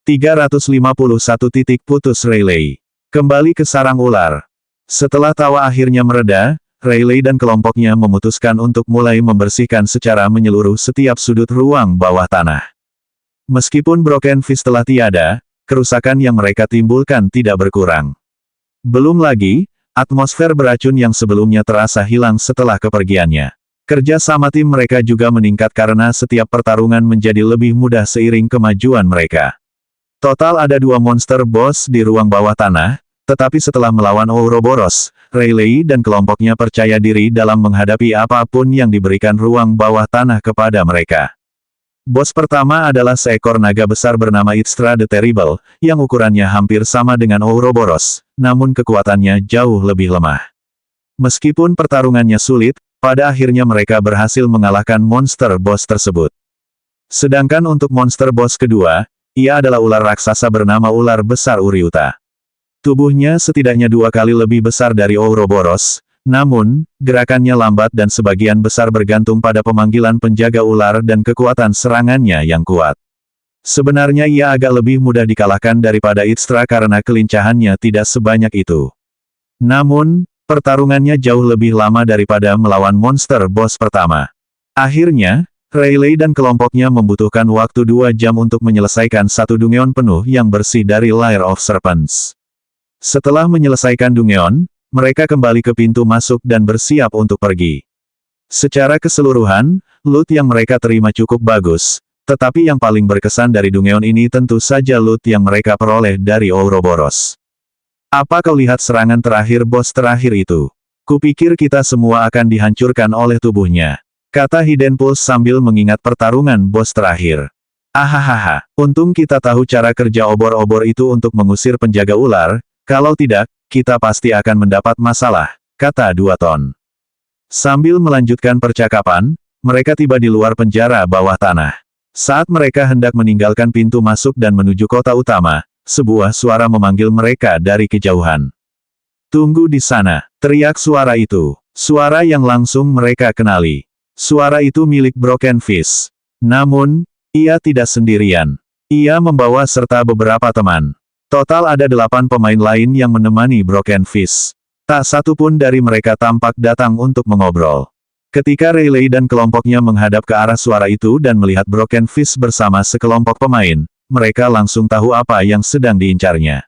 351 titik putus Rayleigh. Kembali ke sarang ular. Setelah tawa akhirnya mereda, Rayleigh dan kelompoknya memutuskan untuk mulai membersihkan secara menyeluruh setiap sudut ruang bawah tanah. Meskipun Broken Fist telah tiada, kerusakan yang mereka timbulkan tidak berkurang. Belum lagi, atmosfer beracun yang sebelumnya terasa hilang setelah kepergiannya. Kerja sama tim mereka juga meningkat karena setiap pertarungan menjadi lebih mudah seiring kemajuan mereka. Total ada 2 monster boss di ruang bawah tanah, tetapi setelah melawan Ouroboros, Rayleigh dan kelompoknya percaya diri dalam menghadapi apapun yang diberikan ruang bawah tanah kepada mereka. Bos pertama adalah seekor naga besar bernama Itstra the Terrible, yang ukurannya hampir sama dengan Ouroboros, namun kekuatannya jauh lebih lemah. Meskipun pertarungannya sulit, pada akhirnya mereka berhasil mengalahkan monster boss tersebut. Sedangkan untuk monster boss kedua, ia adalah ular raksasa bernama ular besar Uriuta. Tubuhnya setidaknya 2 kali lebih besar dari Ouroboros, namun, gerakannya lambat dan sebagian besar bergantung pada pemanggilan penjaga ular dan kekuatan serangannya yang kuat. Sebenarnya ia agak lebih mudah dikalahkan daripada Itstra karena kelincahannya tidak sebanyak itu. Namun, pertarungannya jauh lebih lama daripada melawan monster boss pertama. Akhirnya, Rayleigh dan kelompoknya membutuhkan waktu 2 jam untuk menyelesaikan satu dungeon penuh yang bersih dari Lair of Serpents. Setelah menyelesaikan dungeon, mereka kembali ke pintu masuk dan bersiap untuk pergi. Secara keseluruhan, loot yang mereka terima cukup bagus, tetapi yang paling berkesan dari dungeon ini tentu saja loot yang mereka peroleh dari Ouroboros. Apa kau lihat serangan terakhir bos terakhir itu? Kupikir kita semua akan dihancurkan oleh tubuhnya, kata Hidden Pulse sambil mengingat pertarungan bos terakhir. Ahahaha, untung kita tahu cara kerja obor-obor itu untuk mengusir penjaga ular, kalau tidak, kita pasti akan mendapat masalah, kata Duaton. Sambil melanjutkan percakapan, mereka tiba di luar penjara bawah tanah. Saat mereka hendak meninggalkan pintu masuk dan menuju kota utama, sebuah suara memanggil mereka dari kejauhan. Tunggu di sana, teriak suara itu. Suara yang langsung mereka kenali. Suara itu milik Broken Fist. Namun, ia tidak sendirian. Ia membawa serta beberapa teman. Total ada 8 pemain lain yang menemani Broken Fist. Tak satu pun dari mereka tampak datang untuk mengobrol. Ketika Rayleigh dan kelompoknya menghadap ke arah suara itu dan melihat Broken Fist bersama sekelompok pemain, mereka langsung tahu apa yang sedang diincarnya.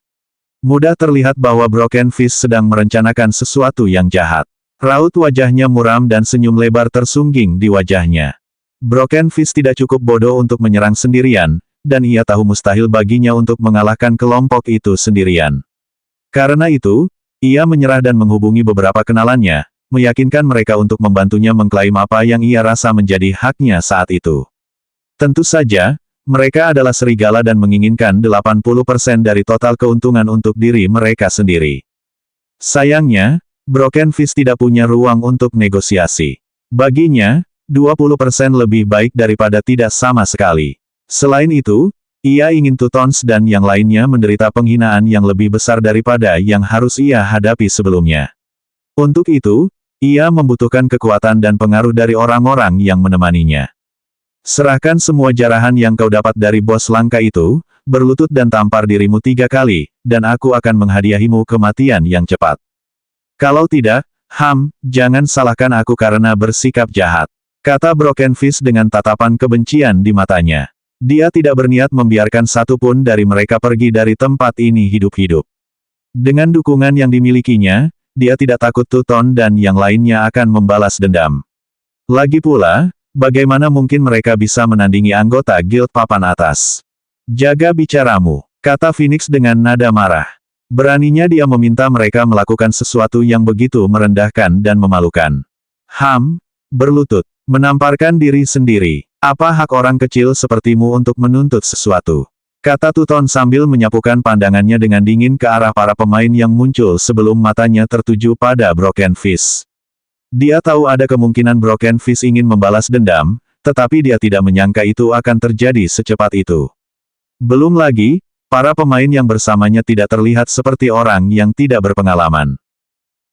Mudah terlihat bahwa Broken Fist sedang merencanakan sesuatu yang jahat. Raut wajahnya muram dan senyum lebar tersungging di wajahnya. Broken Fist tidak cukup bodoh untuk menyerang sendirian, dan ia tahu mustahil baginya untuk mengalahkan kelompok itu sendirian. Karena itu, ia menyerah dan menghubungi beberapa kenalannya, meyakinkan mereka untuk membantunya mengklaim apa yang ia rasa menjadi haknya saat itu. Tentu saja, mereka adalah serigala dan menginginkan 80% dari total keuntungan untuk diri mereka sendiri. Sayangnya, Broken Fist tidak punya ruang untuk negosiasi. Baginya, 20% lebih baik daripada tidak sama sekali. Selain itu, ia ingin Teutons dan yang lainnya menderita penghinaan yang lebih besar daripada yang harus ia hadapi sebelumnya. Untuk itu, ia membutuhkan kekuatan dan pengaruh dari orang-orang yang menemaninya. Serahkan semua jarahan yang kau dapat dari bos langka itu, berlutut dan tampar dirimu 3 kali, dan aku akan menghadiahimu kematian yang cepat. Kalau tidak, jangan salahkan aku karena bersikap jahat, kata Broken Fist dengan tatapan kebencian di matanya. Dia tidak berniat membiarkan satu pun dari mereka pergi dari tempat ini hidup-hidup. Dengan dukungan yang dimilikinya, dia tidak takut Teuton dan yang lainnya akan membalas dendam. Lagi pula, bagaimana mungkin mereka bisa menandingi anggota Guild Papan Atas? Jaga bicaramu, kata Phoenix dengan nada marah. Beraninya dia meminta mereka melakukan sesuatu yang begitu merendahkan dan memalukan. Berlutut, menamparkan diri sendiri. Apa hak orang kecil sepertimu untuk menuntut sesuatu? Kata Teuton sambil menyapukan pandangannya dengan dingin ke arah para pemain yang muncul sebelum matanya tertuju pada Broken Fist. Dia tahu ada kemungkinan Broken Fist ingin membalas dendam, tetapi dia tidak menyangka itu akan terjadi secepat itu. Belum lagi, para pemain yang bersamanya tidak terlihat seperti orang yang tidak berpengalaman.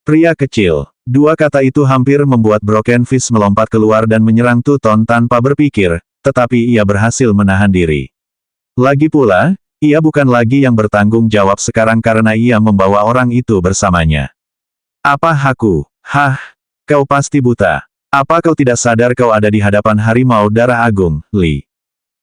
Pria kecil. 2 kata itu hampir membuat Broken Fist melompat keluar dan menyerang Teuton tanpa berpikir, tetapi ia berhasil menahan diri. Lagi pula, ia bukan lagi yang bertanggung jawab sekarang karena ia membawa orang itu bersamanya. Apa haku? Hah? Kau pasti buta. Apa kau tidak sadar kau ada di hadapan harimau darah agung, Li?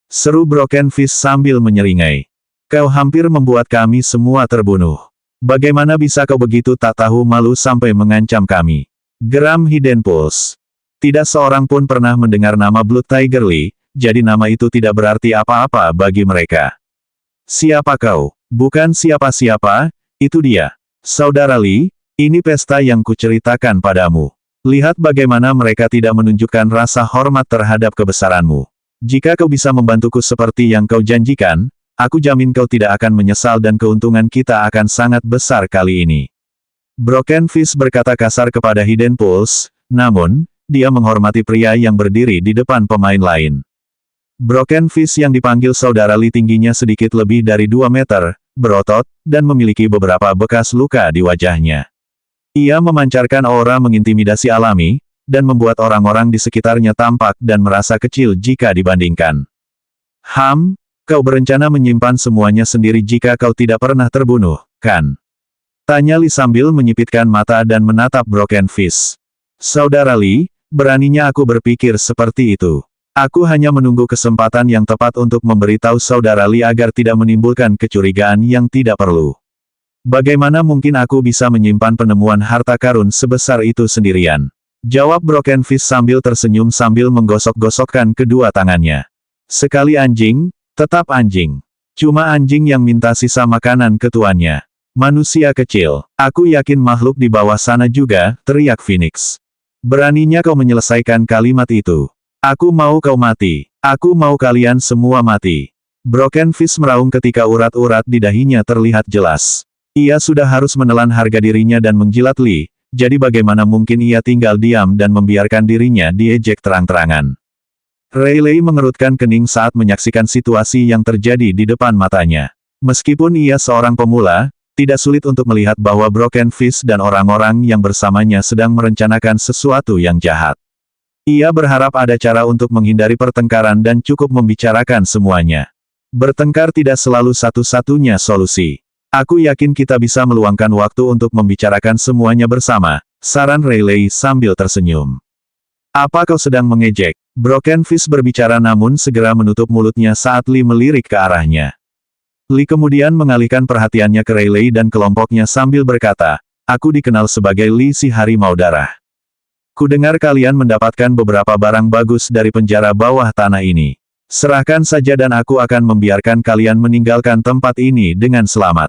Seru Broken Fist sambil menyeringai. Kau hampir membuat kami semua terbunuh. Bagaimana bisa kau begitu tak tahu malu sampai mengancam kami? Geram Hidden Pulse. Tidak seorang pun pernah mendengar nama Blood Tiger Li, jadi nama itu tidak berarti apa-apa bagi mereka. Siapa kau? Bukan siapa-siapa, itu dia. Saudara Li, ini pesta yang kuceritakan padamu. Lihat bagaimana mereka tidak menunjukkan rasa hormat terhadap kebesaranmu. Jika kau bisa membantuku seperti yang kau janjikan, aku jamin kau tidak akan menyesal dan keuntungan kita akan sangat besar kali ini. Broken Fist berkata kasar kepada Hidden Pulse, namun, dia menghormati pria yang berdiri di depan pemain lain. Broken Fist yang dipanggil Saudara Li tingginya sedikit lebih dari 2 meter, berotot, dan memiliki beberapa bekas luka di wajahnya. Ia memancarkan aura mengintimidasi alami, dan membuat orang-orang di sekitarnya tampak dan merasa kecil jika dibandingkan. Kau berencana menyimpan semuanya sendiri jika kau tidak pernah terbunuh, kan? Tanya Li sambil menyipitkan mata dan menatap Broken Fist. Saudara Li, beraninya aku berpikir seperti itu. Aku hanya menunggu kesempatan yang tepat untuk memberitahu Saudara Li agar tidak menimbulkan kecurigaan yang tidak perlu. Bagaimana mungkin aku bisa menyimpan penemuan harta karun sebesar itu sendirian? Jawab Broken Fist sambil tersenyum sambil menggosok-gosokkan kedua tangannya. Sekali anjing, tetap anjing. Cuma anjing yang minta sisa makanan ke tuannya. Manusia kecil, aku yakin makhluk di bawah sana juga, teriak Phoenix. Beraninya kau menyelesaikan kalimat itu. Aku mau kau mati. Aku mau kalian semua mati. Broken Fist meraung ketika urat-urat di dahinya terlihat jelas. Ia sudah harus menelan harga dirinya dan menjilat Li, jadi bagaimana mungkin ia tinggal diam dan membiarkan dirinya diejek terang-terangan. Rayleigh mengerutkan kening saat menyaksikan situasi yang terjadi di depan matanya. Meskipun ia seorang pemula, tidak sulit untuk melihat bahwa Broken Fist dan orang-orang yang bersamanya sedang merencanakan sesuatu yang jahat. Ia berharap ada cara untuk menghindari pertengkaran dan cukup membicarakan semuanya. Bertengkar tidak selalu satu-satunya solusi. Aku yakin kita bisa meluangkan waktu untuk membicarakan semuanya bersama, saran Rayleigh sambil tersenyum. Apa kau sedang mengejek? Broken Fist berbicara namun segera menutup mulutnya saat Li melirik ke arahnya. Li kemudian mengalihkan perhatiannya ke Rayleigh dan kelompoknya sambil berkata, aku dikenal sebagai Li si Harimau Darah. Kudengar kalian mendapatkan beberapa barang bagus dari penjara bawah tanah ini. Serahkan saja dan aku akan membiarkan kalian meninggalkan tempat ini dengan selamat.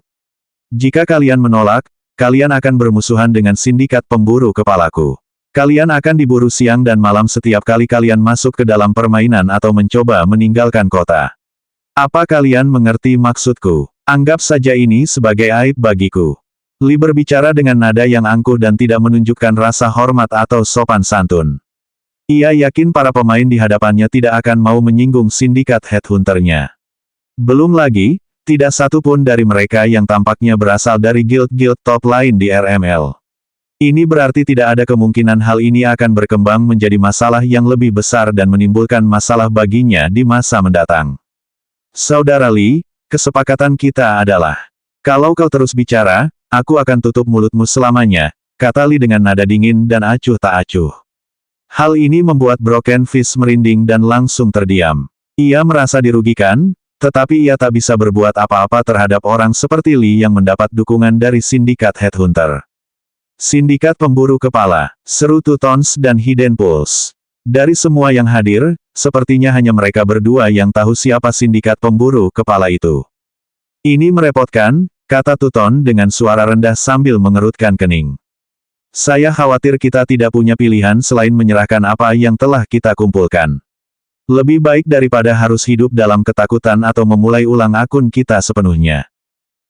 Jika kalian menolak, kalian akan bermusuhan dengan sindikat pemburu kepalaku. Kalian akan diburu siang dan malam setiap kali kalian masuk ke dalam permainan atau mencoba meninggalkan kota. Apa kalian mengerti maksudku? Anggap saja ini sebagai aib bagiku. Li berbicara dengan nada yang angkuh dan tidak menunjukkan rasa hormat atau sopan santun. Ia yakin para pemain di hadapannya tidak akan mau menyinggung sindikat headhunternya. Belum lagi, tidak satu pun dari mereka yang tampaknya berasal dari guild-guild top lain di RML. Ini berarti tidak ada kemungkinan hal ini akan berkembang menjadi masalah yang lebih besar dan menimbulkan masalah baginya di masa mendatang. Saudara Li, kesepakatan kita adalah, kalau kau terus bicara, aku akan tutup mulutmu selamanya, kata Li dengan nada dingin dan acuh tak acuh. Hal ini membuat Broken Fist merinding dan langsung terdiam. Ia merasa dirugikan, tetapi ia tak bisa berbuat apa-apa terhadap orang seperti Li yang mendapat dukungan dari sindikat headhunter. Sindikat pemburu kepala, seru Tutons dan Hidden Pulse. Dari semua yang hadir, sepertinya hanya mereka berdua yang tahu siapa sindikat pemburu kepala itu. Ini merepotkan, kata Tuton dengan suara rendah sambil mengerutkan kening. Saya khawatir kita tidak punya pilihan selain menyerahkan apa yang telah kita kumpulkan. Lebih baik daripada harus hidup dalam ketakutan atau memulai ulang akun kita sepenuhnya.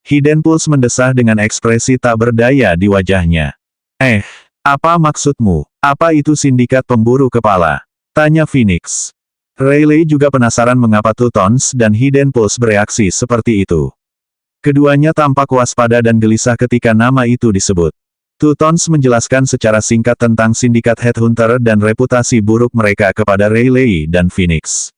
Hidden Pulse mendesah dengan ekspresi tak berdaya di wajahnya. Apa maksudmu? Apa itu sindikat pemburu kepala? Tanya Phoenix. Rayleigh juga penasaran mengapa Tutons dan Hidden Pulse bereaksi seperti itu. Keduanya tampak waspada dan gelisah ketika nama itu disebut. Tutons menjelaskan secara singkat tentang sindikat headhunter dan reputasi buruk mereka kepada Rayleigh dan Phoenix.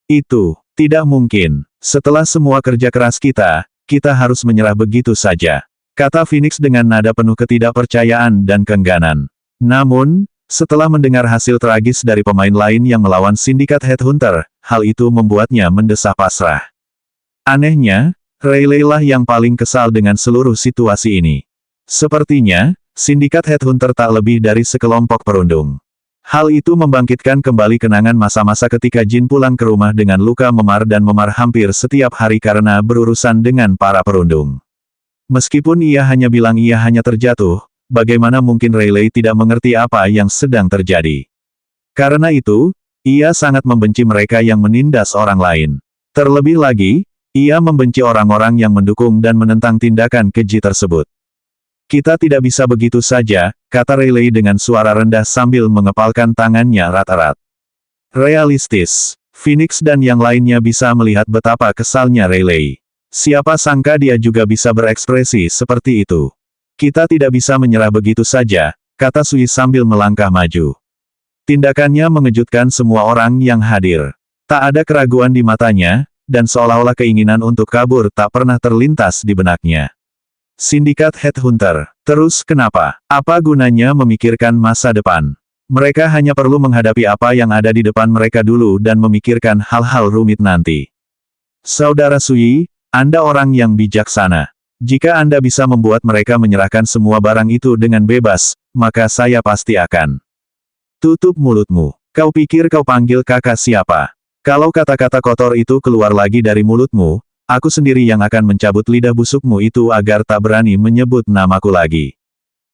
Itu tidak mungkin. Setelah semua kerja keras kita harus menyerah begitu saja. Kata Phoenix dengan nada penuh ketidakpercayaan dan keengganan. Namun, setelah mendengar hasil tragis dari pemain lain yang melawan sindikat Headhunter, hal itu membuatnya mendesah pasrah. Anehnya, Rayleigh lah yang paling kesal dengan seluruh situasi ini. Sepertinya, sindikat Headhunter tak lebih dari sekelompok perundung. Hal itu membangkitkan kembali kenangan masa-masa ketika Jin pulang ke rumah dengan luka memar dan memar hampir setiap hari karena berurusan dengan para perundung. Meskipun ia hanya bilang ia hanya terjatuh, bagaimana mungkin Rayleigh tidak mengerti apa yang sedang terjadi. Karena itu, ia sangat membenci mereka yang menindas orang lain. Terlebih lagi, ia membenci orang-orang yang mendukung dan menentang tindakan keji tersebut. Kita tidak bisa begitu saja, kata Rayleigh dengan suara rendah sambil mengepalkan tangannya erat-erat. Realistis, Phoenix dan yang lainnya bisa melihat betapa kesalnya Rayleigh. Siapa sangka dia juga bisa berekspresi seperti itu. Kita tidak bisa menyerah begitu saja, kata Sui sambil melangkah maju. Tindakannya mengejutkan semua orang yang hadir. Tak ada keraguan di matanya, dan seolah-olah keinginan untuk kabur tak pernah terlintas di benaknya. Sindikat Headhunter. Terus kenapa? Apa gunanya memikirkan masa depan? Mereka hanya perlu menghadapi apa yang ada di depan mereka dulu dan memikirkan hal-hal rumit nanti. Saudara Sui, Anda orang yang bijaksana. Jika Anda bisa membuat mereka menyerahkan semua barang itu dengan bebas, maka saya pasti akan. Tutup mulutmu. Kau pikir kau panggil kakak siapa? Kalau kata-kata kotor itu keluar lagi dari mulutmu, aku sendiri yang akan mencabut lidah busukmu itu agar tak berani menyebut namaku lagi.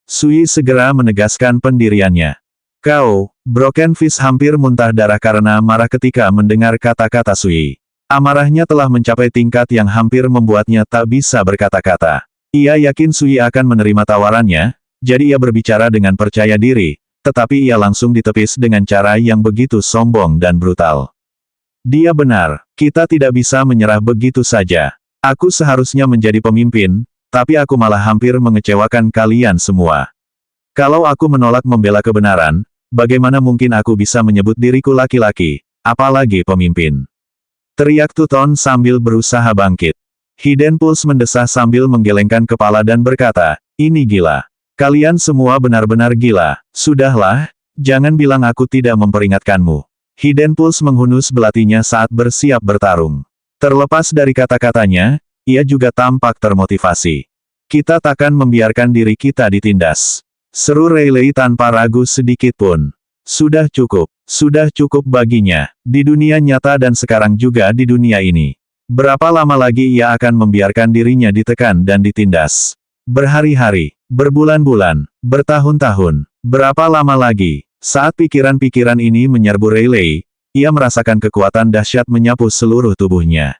Sui segera menegaskan pendiriannya. Kau, Broken Fist hampir muntah darah karena marah ketika mendengar kata-kata Sui. Amarahnya telah mencapai tingkat yang hampir membuatnya tak bisa berkata-kata. Ia yakin Sui akan menerima tawarannya, jadi ia berbicara dengan percaya diri, tetapi ia langsung ditepis dengan cara yang begitu sombong dan brutal. Dia benar, kita tidak bisa menyerah begitu saja. Aku seharusnya menjadi pemimpin, tapi aku malah hampir mengecewakan kalian semua. Kalau aku menolak membela kebenaran, bagaimana mungkin aku bisa menyebut diriku laki-laki, apalagi pemimpin? Teriak Tuton sambil berusaha bangkit. Hidden Pulse mendesah sambil menggelengkan kepala dan berkata, ini gila. Kalian semua benar-benar gila. Sudahlah, jangan bilang aku tidak memperingatkanmu. Hidden Pulse menghunus belatinya saat bersiap bertarung. Terlepas dari kata-katanya, ia juga tampak termotivasi. Kita takkan membiarkan diri kita ditindas. Seru Rayleigh tanpa ragu sedikit pun. Sudah cukup baginya. Di dunia nyata dan sekarang juga di dunia ini. Berapa lama lagi ia akan membiarkan dirinya ditekan dan ditindas? Berhari-hari, berbulan-bulan, bertahun-tahun. Berapa lama lagi? Saat pikiran-pikiran ini menyerbu Rayleigh, ia merasakan kekuatan dahsyat menyapu seluruh tubuhnya.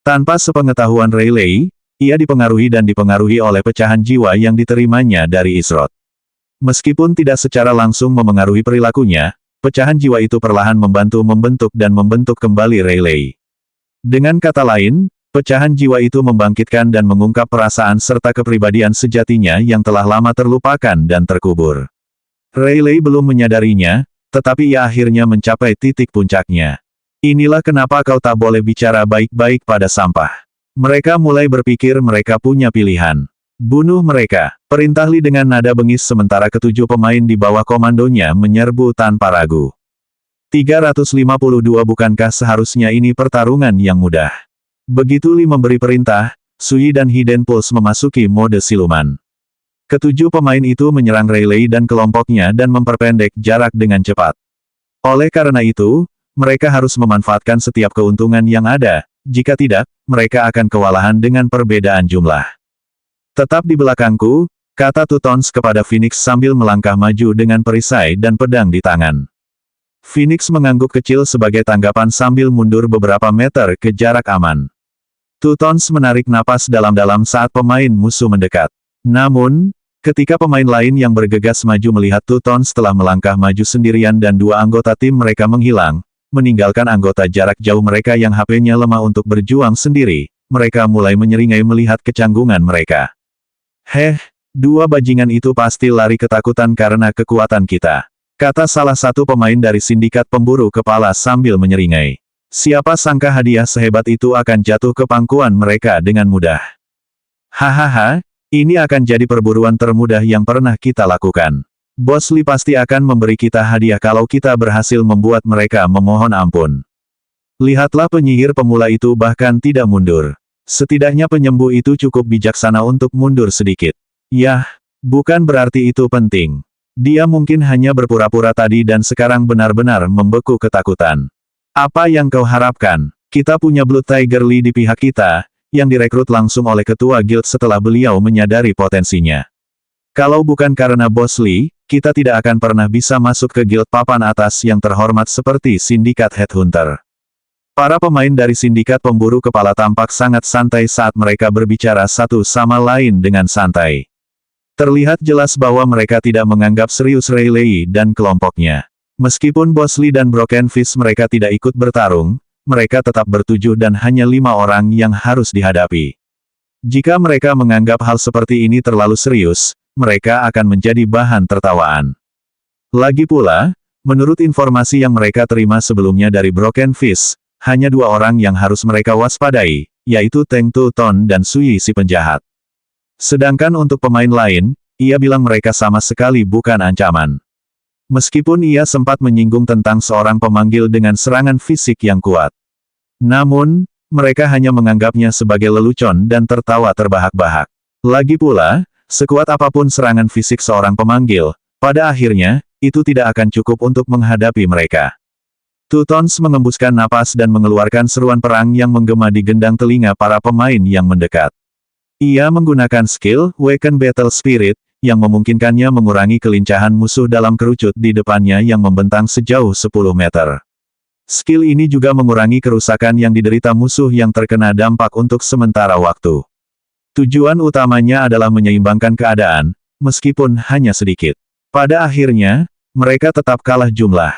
Tanpa sepengetahuan Rayleigh, ia dipengaruhi oleh pecahan jiwa yang diterimanya dari Isrod. Meskipun tidak secara langsung memengaruhi perilakunya, pecahan jiwa itu perlahan membantu membentuk dan membentuk kembali Rayleigh. Dengan kata lain, pecahan jiwa itu membangkitkan dan mengungkap perasaan serta kepribadian sejatinya yang telah lama terlupakan dan terkubur. Rayleigh belum menyadarinya, tetapi ia akhirnya mencapai titik puncaknya. Inilah kenapa kau tak boleh bicara baik-baik pada sampah. Mereka mulai berpikir mereka punya pilihan. Bunuh mereka, perintah Li dengan nada bengis sementara ketujuh pemain di bawah komandonya menyerbu tanpa ragu. 352 bukankah seharusnya ini pertarungan yang mudah? Begitu Li memberi perintah, Sui dan Hidden Pulse memasuki mode siluman. Ketujuh pemain itu menyerang Rayleigh dan kelompoknya dan memperpendek jarak dengan cepat. Oleh karena itu, mereka harus memanfaatkan setiap keuntungan yang ada, jika tidak, mereka akan kewalahan dengan perbedaan jumlah. Tetap di belakangku, kata Tutons kepada Phoenix sambil melangkah maju dengan perisai dan pedang di tangan. Phoenix mengangguk kecil sebagai tanggapan sambil mundur beberapa meter ke jarak aman. Tutons menarik napas dalam-dalam saat pemain musuh mendekat. Namun, ketika pemain lain yang bergegas maju melihat Tutons telah melangkah maju sendirian dan dua anggota tim mereka menghilang, meninggalkan anggota jarak jauh mereka yang HP-nya lemah untuk berjuang sendiri, mereka mulai menyeringai melihat kecanggungan mereka. Dua bajingan itu pasti lari ketakutan karena kekuatan kita, kata salah satu pemain dari sindikat pemburu kepala sambil menyeringai. Siapa sangka hadiah sehebat itu akan jatuh ke pangkuan mereka dengan mudah. Hahaha, ini akan jadi perburuan termudah yang pernah kita lakukan. Bos Lee pasti akan memberi kita hadiah kalau kita berhasil membuat mereka memohon ampun. Lihatlah penyihir pemula itu bahkan tidak mundur. Setidaknya penyembuh itu cukup bijaksana untuk mundur sedikit. Yah, bukan berarti itu penting. Dia mungkin hanya berpura-pura tadi dan sekarang benar-benar membeku ketakutan. Apa yang kau harapkan? Kita punya Blood Tiger Lee di pihak kita, yang direkrut langsung oleh ketua guild setelah beliau menyadari potensinya. Kalau bukan karena Bos Lee, kita tidak akan pernah bisa masuk ke guild papan atas yang terhormat seperti Sindikat Headhunter. Para pemain dari Sindikat Pemburu Kepala tampak sangat santai saat mereka berbicara satu sama lain dengan santai. Terlihat jelas bahwa mereka tidak menganggap serius Rayleigh dan kelompoknya. Meskipun Bos Lee dan Broken Fist mereka tidak ikut bertarung, mereka tetap bertujuh dan hanya 5 orang yang harus dihadapi. Jika mereka menganggap hal seperti ini terlalu serius, mereka akan menjadi bahan tertawaan. Lagi pula, menurut informasi yang mereka terima sebelumnya dari Broken Fist, hanya 2 orang yang harus mereka waspadai, yaitu Teng Tu-ton dan Sui si penjahat. Sedangkan untuk pemain lain, ia bilang mereka sama sekali bukan ancaman. Meskipun ia sempat menyinggung tentang seorang pemanggil dengan serangan fisik yang kuat. Namun, mereka hanya menganggapnya sebagai lelucon dan tertawa terbahak-bahak. Lagi pula, sekuat apapun serangan fisik seorang pemanggil, pada akhirnya, itu tidak akan cukup untuk menghadapi mereka. Tu-tons mengembuskan napas dan mengeluarkan seruan perang yang menggema di gendang telinga para pemain yang mendekat. Ia menggunakan skill, Weaken Battle Spirit, yang memungkinkannya mengurangi kelincahan musuh dalam kerucut di depannya yang membentang sejauh 10 meter. Skill ini juga mengurangi kerusakan yang diderita musuh yang terkena dampak untuk sementara waktu. Tujuan utamanya adalah menyeimbangkan keadaan, meskipun hanya sedikit. Pada akhirnya, mereka tetap kalah jumlah.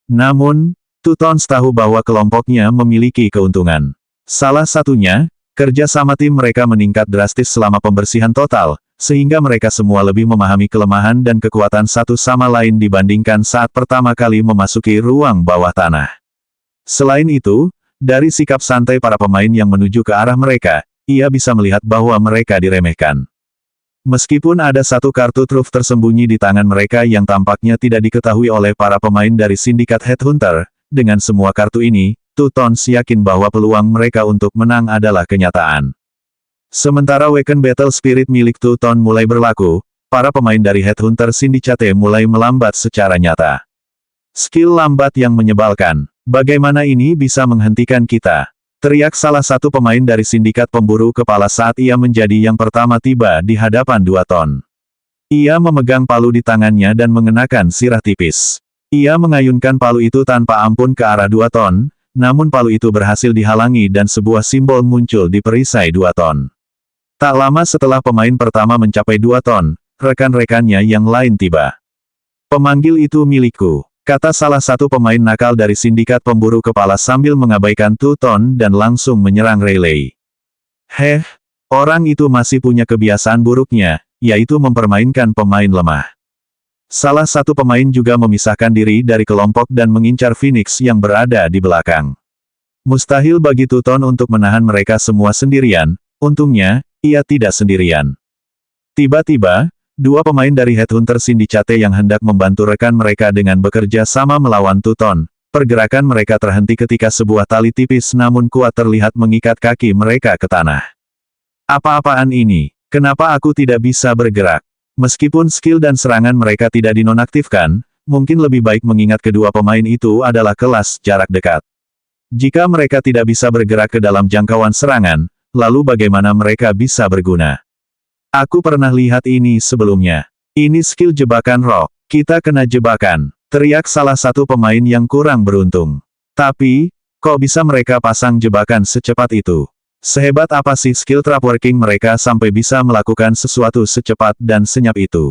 Namun, Tu-tons tahu bahwa kelompoknya memiliki keuntungan. Salah satunya, kerja sama tim mereka meningkat drastis selama pembersihan total, sehingga mereka semua lebih memahami kelemahan dan kekuatan satu sama lain dibandingkan saat pertama kali memasuki ruang bawah tanah. Selain itu, dari sikap santai para pemain yang menuju ke arah mereka, ia bisa melihat bahwa mereka diremehkan. Meskipun ada satu kartu truf tersembunyi di tangan mereka yang tampaknya tidak diketahui oleh para pemain dari Sindikat Headhunter, dengan semua kartu ini, Tu-tons yakin bahwa peluang mereka untuk menang adalah kenyataan. Sementara Weaken Battle Spirit milik Tu-ton mulai berlaku, para pemain dari Headhunter Syndicate mulai melambat secara nyata. Skill lambat yang menyebalkan. Bagaimana ini bisa menghentikan kita? Teriak salah satu pemain dari Sindikat Pemburu Kepala saat ia menjadi yang pertama tiba di hadapan Tu-ton. Ia memegang palu di tangannya dan mengenakan sirah tipis. Ia mengayunkan palu itu tanpa ampun ke arah Tu-ton, namun palu itu berhasil dihalangi dan sebuah simbol muncul di perisai Tu-ton. Tak lama setelah pemain pertama mencapai Tu-ton, rekan-rekannya yang lain tiba. Pemanggil itu milikku, kata salah satu pemain nakal dari Sindikat Pemburu Kepala sambil mengabaikan Tu-ton dan langsung menyerang Rayleigh. Orang itu masih punya kebiasaan buruknya, yaitu mempermainkan pemain lemah. Salah satu pemain juga memisahkan diri dari kelompok dan mengincar Phoenix yang berada di belakang. Mustahil bagi Tu-ton untuk menahan mereka semua sendirian, untungnya, ia tidak sendirian. Tiba-tiba, 2 pemain dari Headhunter Syndicate yang hendak membantu rekan mereka dengan bekerja sama melawan Tu-ton. Pergerakan mereka terhenti ketika sebuah tali tipis namun kuat terlihat mengikat kaki mereka ke tanah. Apa-apaan ini? Kenapa aku tidak bisa bergerak? Meskipun skill dan serangan mereka tidak dinonaktifkan, mungkin lebih baik mengingat kedua pemain itu adalah kelas jarak dekat. Jika mereka tidak bisa bergerak ke dalam jangkauan serangan, lalu bagaimana mereka bisa berguna? Aku pernah lihat ini sebelumnya. Ini skill jebakan rock. Kita kena jebakan, teriak salah satu pemain yang kurang beruntung. Tapi, kok bisa mereka pasang jebakan secepat itu? Sehebat apa sih skill trap working mereka sampai bisa melakukan sesuatu secepat dan senyap itu?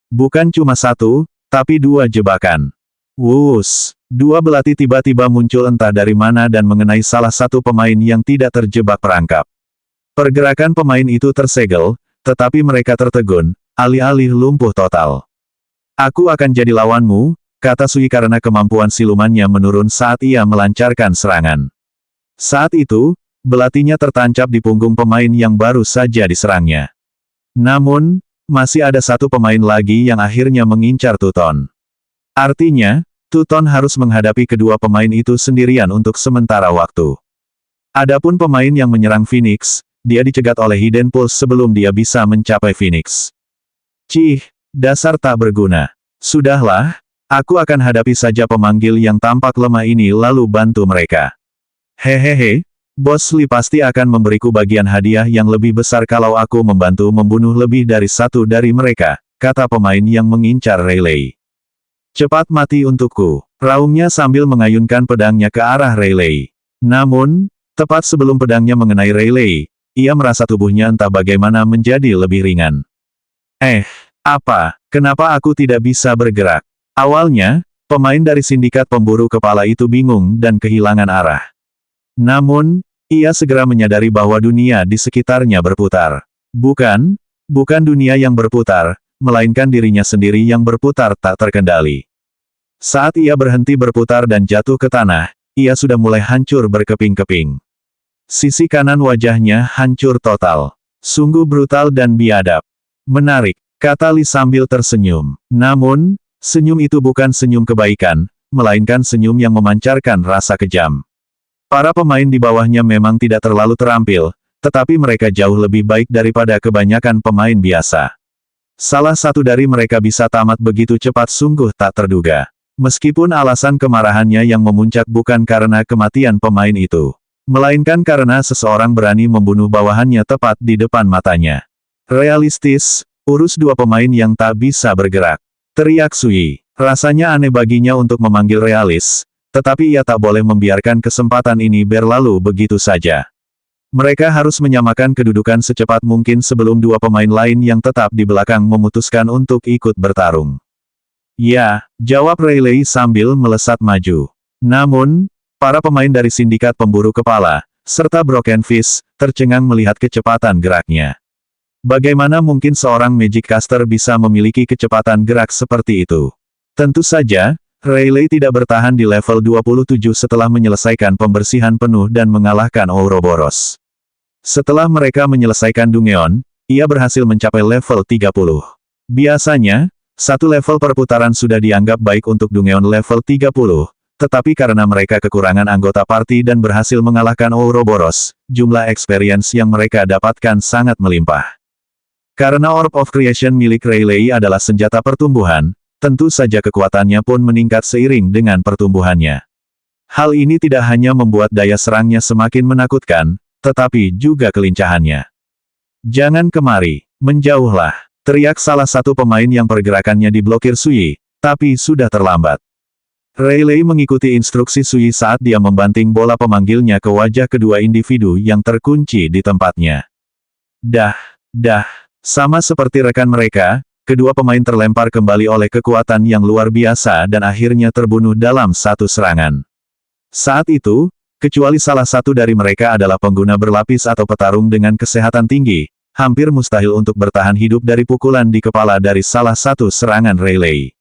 Bukan cuma 1, tapi 2 jebakan. Wuss, 2 belati tiba-tiba muncul entah dari mana dan mengenai salah satu pemain yang tidak terjebak perangkap. Pergerakan pemain itu tersegel, tetapi mereka tertegun, alih-alih lumpuh total. Aku akan jadi lawanmu, kata Sui karena kemampuan silumannya menurun saat ia melancarkan serangan. Saat itu, belatinya tertancap di punggung pemain yang baru saja diserangnya. Namun, masih ada satu pemain lagi yang akhirnya mengincar Tuton. Artinya, Tuton harus menghadapi kedua pemain itu sendirian untuk sementara waktu. Adapun pemain yang menyerang Phoenix, dia dicegat oleh Hidden Pulse sebelum dia bisa mencapai Phoenix. Cih, dasar tak berguna. Sudahlah, aku akan hadapi saja pemanggil yang tampak lemah ini lalu bantu mereka. Hehehe, Bos Lee pasti akan memberiku bagian hadiah yang lebih besar kalau aku membantu membunuh lebih dari satu dari mereka, kata pemain yang mengincar Rayleigh. Cepat mati untukku, raungnya sambil mengayunkan pedangnya ke arah Rayleigh. Namun, tepat sebelum pedangnya mengenai Rayleigh, ia merasa tubuhnya entah bagaimana menjadi lebih ringan. Apa? Kenapa aku tidak bisa bergerak? Awalnya, pemain dari sindikat pemburu kepala itu bingung dan kehilangan arah. Namun, ia segera menyadari bahwa dunia di sekitarnya berputar. Bukan dunia yang berputar, melainkan dirinya sendiri yang berputar tak terkendali. Saat ia berhenti berputar dan jatuh ke tanah, ia sudah mulai hancur berkeping-keping. Sisi kanan wajahnya hancur total. Sungguh brutal dan biadab. Menarik, kata Lee sambil tersenyum. Namun, senyum itu bukan senyum kebaikan, melainkan senyum yang memancarkan rasa kejam. Para pemain di bawahnya memang tidak terlalu terampil, tetapi mereka jauh lebih baik daripada kebanyakan pemain biasa. Salah satu dari mereka bisa tamat begitu cepat sungguh tak terduga. Meskipun alasan kemarahannya yang memuncak bukan karena kematian pemain itu, melainkan karena seseorang berani membunuh bawahannya tepat di depan matanya. Realistis, urus dua pemain yang tak bisa bergerak. Teriak Sui. Rasanya aneh baginya untuk memanggil realis, tetapi ia tak boleh membiarkan kesempatan ini berlalu begitu saja. Mereka harus menyamakan kedudukan secepat mungkin sebelum dua pemain lain yang tetap di belakang memutuskan untuk ikut bertarung. Ya, jawab Rayleigh sambil melesat maju. Namun, para pemain dari sindikat pemburu kepala, serta Broken Fist, tercengang melihat kecepatan geraknya. Bagaimana mungkin seorang Magic Caster bisa memiliki kecepatan gerak seperti itu? Tentu saja, Rayleigh tidak bertahan di level 27 setelah menyelesaikan pembersihan penuh dan mengalahkan Ouroboros. Setelah mereka menyelesaikan Dungeon, ia berhasil mencapai level 30. Biasanya, satu level perputaran sudah dianggap baik untuk Dungeon level 30, tetapi karena mereka kekurangan anggota party dan berhasil mengalahkan Ouroboros, jumlah experience yang mereka dapatkan sangat melimpah. Karena Orb of Creation milik Rayleigh adalah senjata pertumbuhan, tentu saja kekuatannya pun meningkat seiring dengan pertumbuhannya. Hal ini tidak hanya membuat daya serangnya semakin menakutkan, tetapi juga kelincahannya. Jangan kemari, menjauhlah, teriak salah satu pemain yang pergerakannya diblokir Sui, tapi sudah terlambat. Rayleigh mengikuti instruksi Sui saat dia membanting bola pemanggilnya ke wajah kedua individu yang terkunci di tempatnya. Sama seperti rekan mereka, kedua pemain terlempar kembali oleh kekuatan yang luar biasa dan akhirnya terbunuh dalam satu serangan. Saat itu, kecuali salah satu dari mereka adalah pengguna berlapis atau petarung dengan kesehatan tinggi, hampir mustahil untuk bertahan hidup dari pukulan di kepala dari salah satu serangan Rayleigh.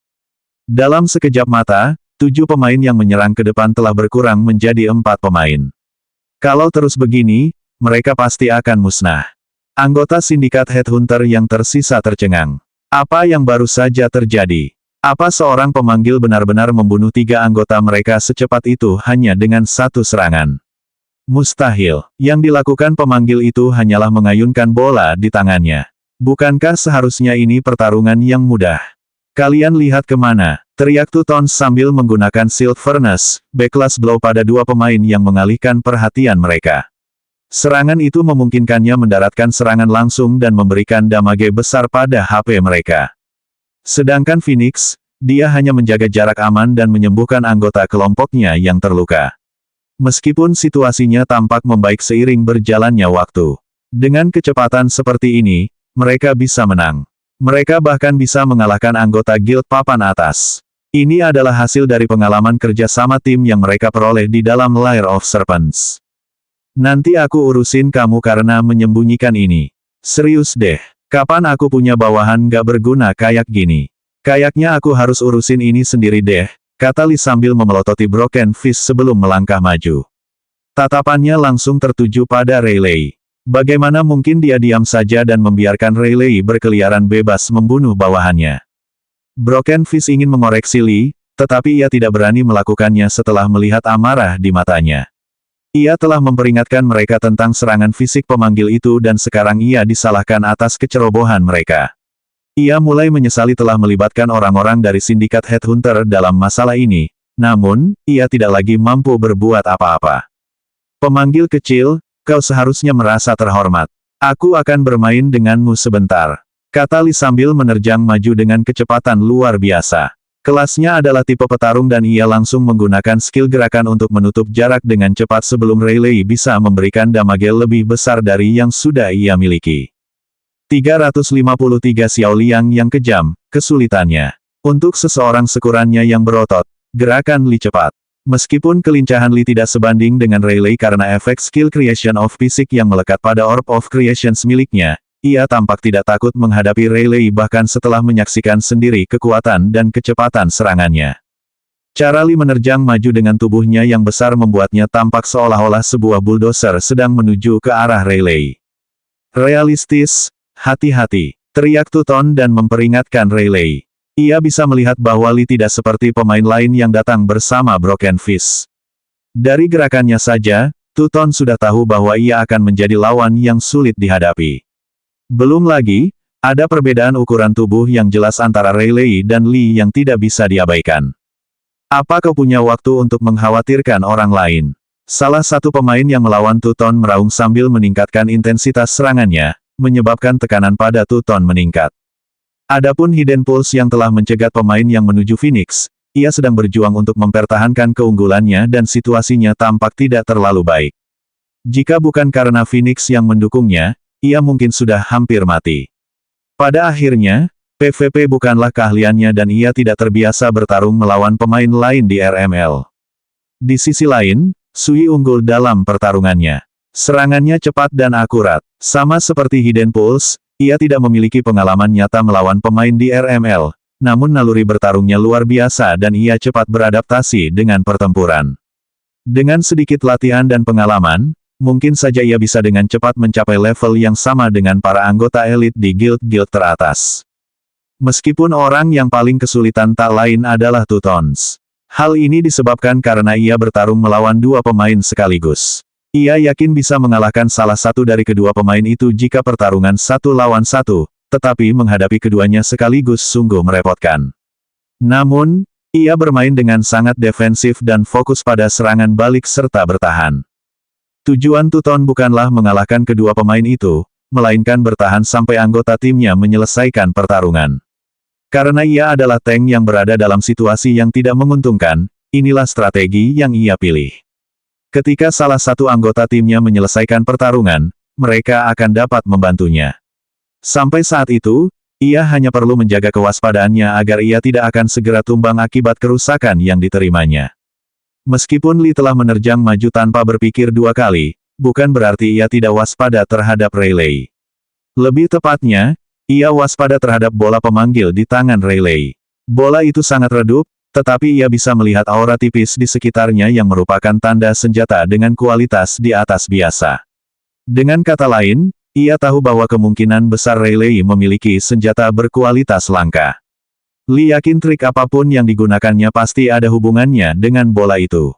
Dalam sekejap mata, 7 pemain yang menyerang ke depan telah berkurang menjadi 4 pemain. Kalau terus begini, mereka pasti akan musnah. Anggota sindikat Headhunter yang tersisa tercengang. Apa yang baru saja terjadi? Apa seorang pemanggil benar-benar membunuh 3 anggota mereka secepat itu hanya dengan satu serangan? Mustahil. Yang dilakukan pemanggil itu hanyalah mengayunkan bola di tangannya. Bukankah seharusnya ini pertarungan yang mudah? Kalian lihat kemana? Teriak Tuton sambil menggunakan Shield Furnace, backlash blow pada 2 pemain yang mengalihkan perhatian mereka. Serangan itu memungkinkannya mendaratkan serangan langsung dan memberikan damage besar pada HP mereka. Sedangkan Phoenix, dia hanya menjaga jarak aman dan menyembuhkan anggota kelompoknya yang terluka. Meskipun situasinya tampak membaik seiring berjalannya waktu. Dengan kecepatan seperti ini, mereka bisa menang. Mereka bahkan bisa mengalahkan anggota guild papan atas. Ini adalah hasil dari pengalaman kerja sama tim yang mereka peroleh di dalam Lair of Serpents. Nanti aku urusin kamu karena menyembunyikan ini. Serius deh, kapan aku punya bawahan gak berguna kayak gini? Kayaknya aku harus urusin ini sendiri deh, kata Lee sambil memelototi Broken Fist sebelum melangkah maju. Tatapannya langsung tertuju pada Rayleigh. Bagaimana mungkin dia diam saja dan membiarkan Rayleigh berkeliaran bebas membunuh bawahannya. Broken Fist ingin mengoreksi Lee, tetapi ia tidak berani melakukannya setelah melihat amarah di matanya. Ia telah memperingatkan mereka tentang serangan fisik pemanggil itu dan sekarang ia disalahkan atas kecerobohan mereka. Ia mulai menyesali telah melibatkan orang-orang dari sindikat Headhunter dalam masalah ini, namun, ia tidak lagi mampu berbuat apa-apa. Pemanggil kecil, kau seharusnya merasa terhormat. Aku akan bermain denganmu sebentar, kata Lee sambil menerjang maju dengan kecepatan luar biasa. Kelasnya adalah tipe petarung dan ia langsung menggunakan skill gerakan untuk menutup jarak dengan cepat sebelum Rayleigh bisa memberikan damage lebih besar dari yang sudah ia miliki. 353 Xiao Liang yang kejam, kesulitannya. Untuk seseorang sekurannya yang berotot, gerakan Lee cepat. Meskipun kelincahan Lee tidak sebanding dengan Rayleigh karena efek skill Creation of Physics yang melekat pada Orb of Creations miliknya, ia tampak tidak takut menghadapi Rayleigh bahkan setelah menyaksikan sendiri kekuatan dan kecepatan serangannya. Cara Lee menerjang maju dengan tubuhnya yang besar membuatnya tampak seolah-olah sebuah bulldozer sedang menuju ke arah Rayleigh. Realistis, hati-hati, teriak Tuton dan memperingatkan Rayleigh. Ia bisa melihat bahwa Lee tidak seperti pemain lain yang datang bersama Broken Fist. Dari gerakannya saja, Tuton sudah tahu bahwa ia akan menjadi lawan yang sulit dihadapi. Belum lagi, ada perbedaan ukuran tubuh yang jelas antara Rayleigh dan Lee yang tidak bisa diabaikan. Apa kau punya waktu untuk mengkhawatirkan orang lain? Salah satu pemain yang melawan Tuton meraung sambil meningkatkan intensitas serangannya, menyebabkan tekanan pada Tuton meningkat. Adapun Hidden Pulse yang telah mencegat pemain yang menuju Phoenix, ia sedang berjuang untuk mempertahankan keunggulannya dan situasinya tampak tidak terlalu baik. Jika bukan karena Phoenix yang mendukungnya, ia mungkin sudah hampir mati. Pada akhirnya, PvP bukanlah keahliannya dan ia tidak terbiasa bertarung melawan pemain lain di RML. Di sisi lain, Sui unggul dalam pertarungannya. Serangannya cepat dan akurat. Sama seperti Hidden Pulse, ia tidak memiliki pengalaman nyata melawan pemain di RML, namun naluri bertarungnya luar biasa dan ia cepat beradaptasi dengan pertempuran. Dengan sedikit latihan dan pengalaman, mungkin saja ia bisa dengan cepat mencapai level yang sama dengan para anggota elit di guild-guild teratas. Meskipun orang yang paling kesulitan tak lain adalah Tutons. Hal ini disebabkan karena ia bertarung melawan dua pemain sekaligus. Ia yakin bisa mengalahkan salah satu dari kedua pemain itu jika pertarungan 1 lawan 1, tetapi menghadapi keduanya sekaligus sungguh merepotkan. Namun, ia bermain dengan sangat defensif dan fokus pada serangan balik serta bertahan. Tujuan Tuton bukanlah mengalahkan kedua pemain itu, melainkan bertahan sampai anggota timnya menyelesaikan pertarungan. Karena ia adalah tank yang berada dalam situasi yang tidak menguntungkan, inilah strategi yang ia pilih. Ketika salah satu anggota timnya menyelesaikan pertarungan, mereka akan dapat membantunya. Sampai saat itu, ia hanya perlu menjaga kewaspadaannya agar ia tidak akan segera tumbang akibat kerusakan yang diterimanya. Meskipun Lee telah menerjang maju tanpa berpikir dua kali, bukan berarti ia tidak waspada terhadap Rayleigh. Lebih tepatnya, ia waspada terhadap bola pemanggil di tangan Rayleigh. Bola itu sangat redup, tetapi ia bisa melihat aura tipis di sekitarnya yang merupakan tanda senjata dengan kualitas di atas biasa. Dengan kata lain, ia tahu bahwa kemungkinan besar Rayleigh memiliki senjata berkualitas langka. Lee yakin trik apapun yang digunakannya pasti ada hubungannya dengan bola itu.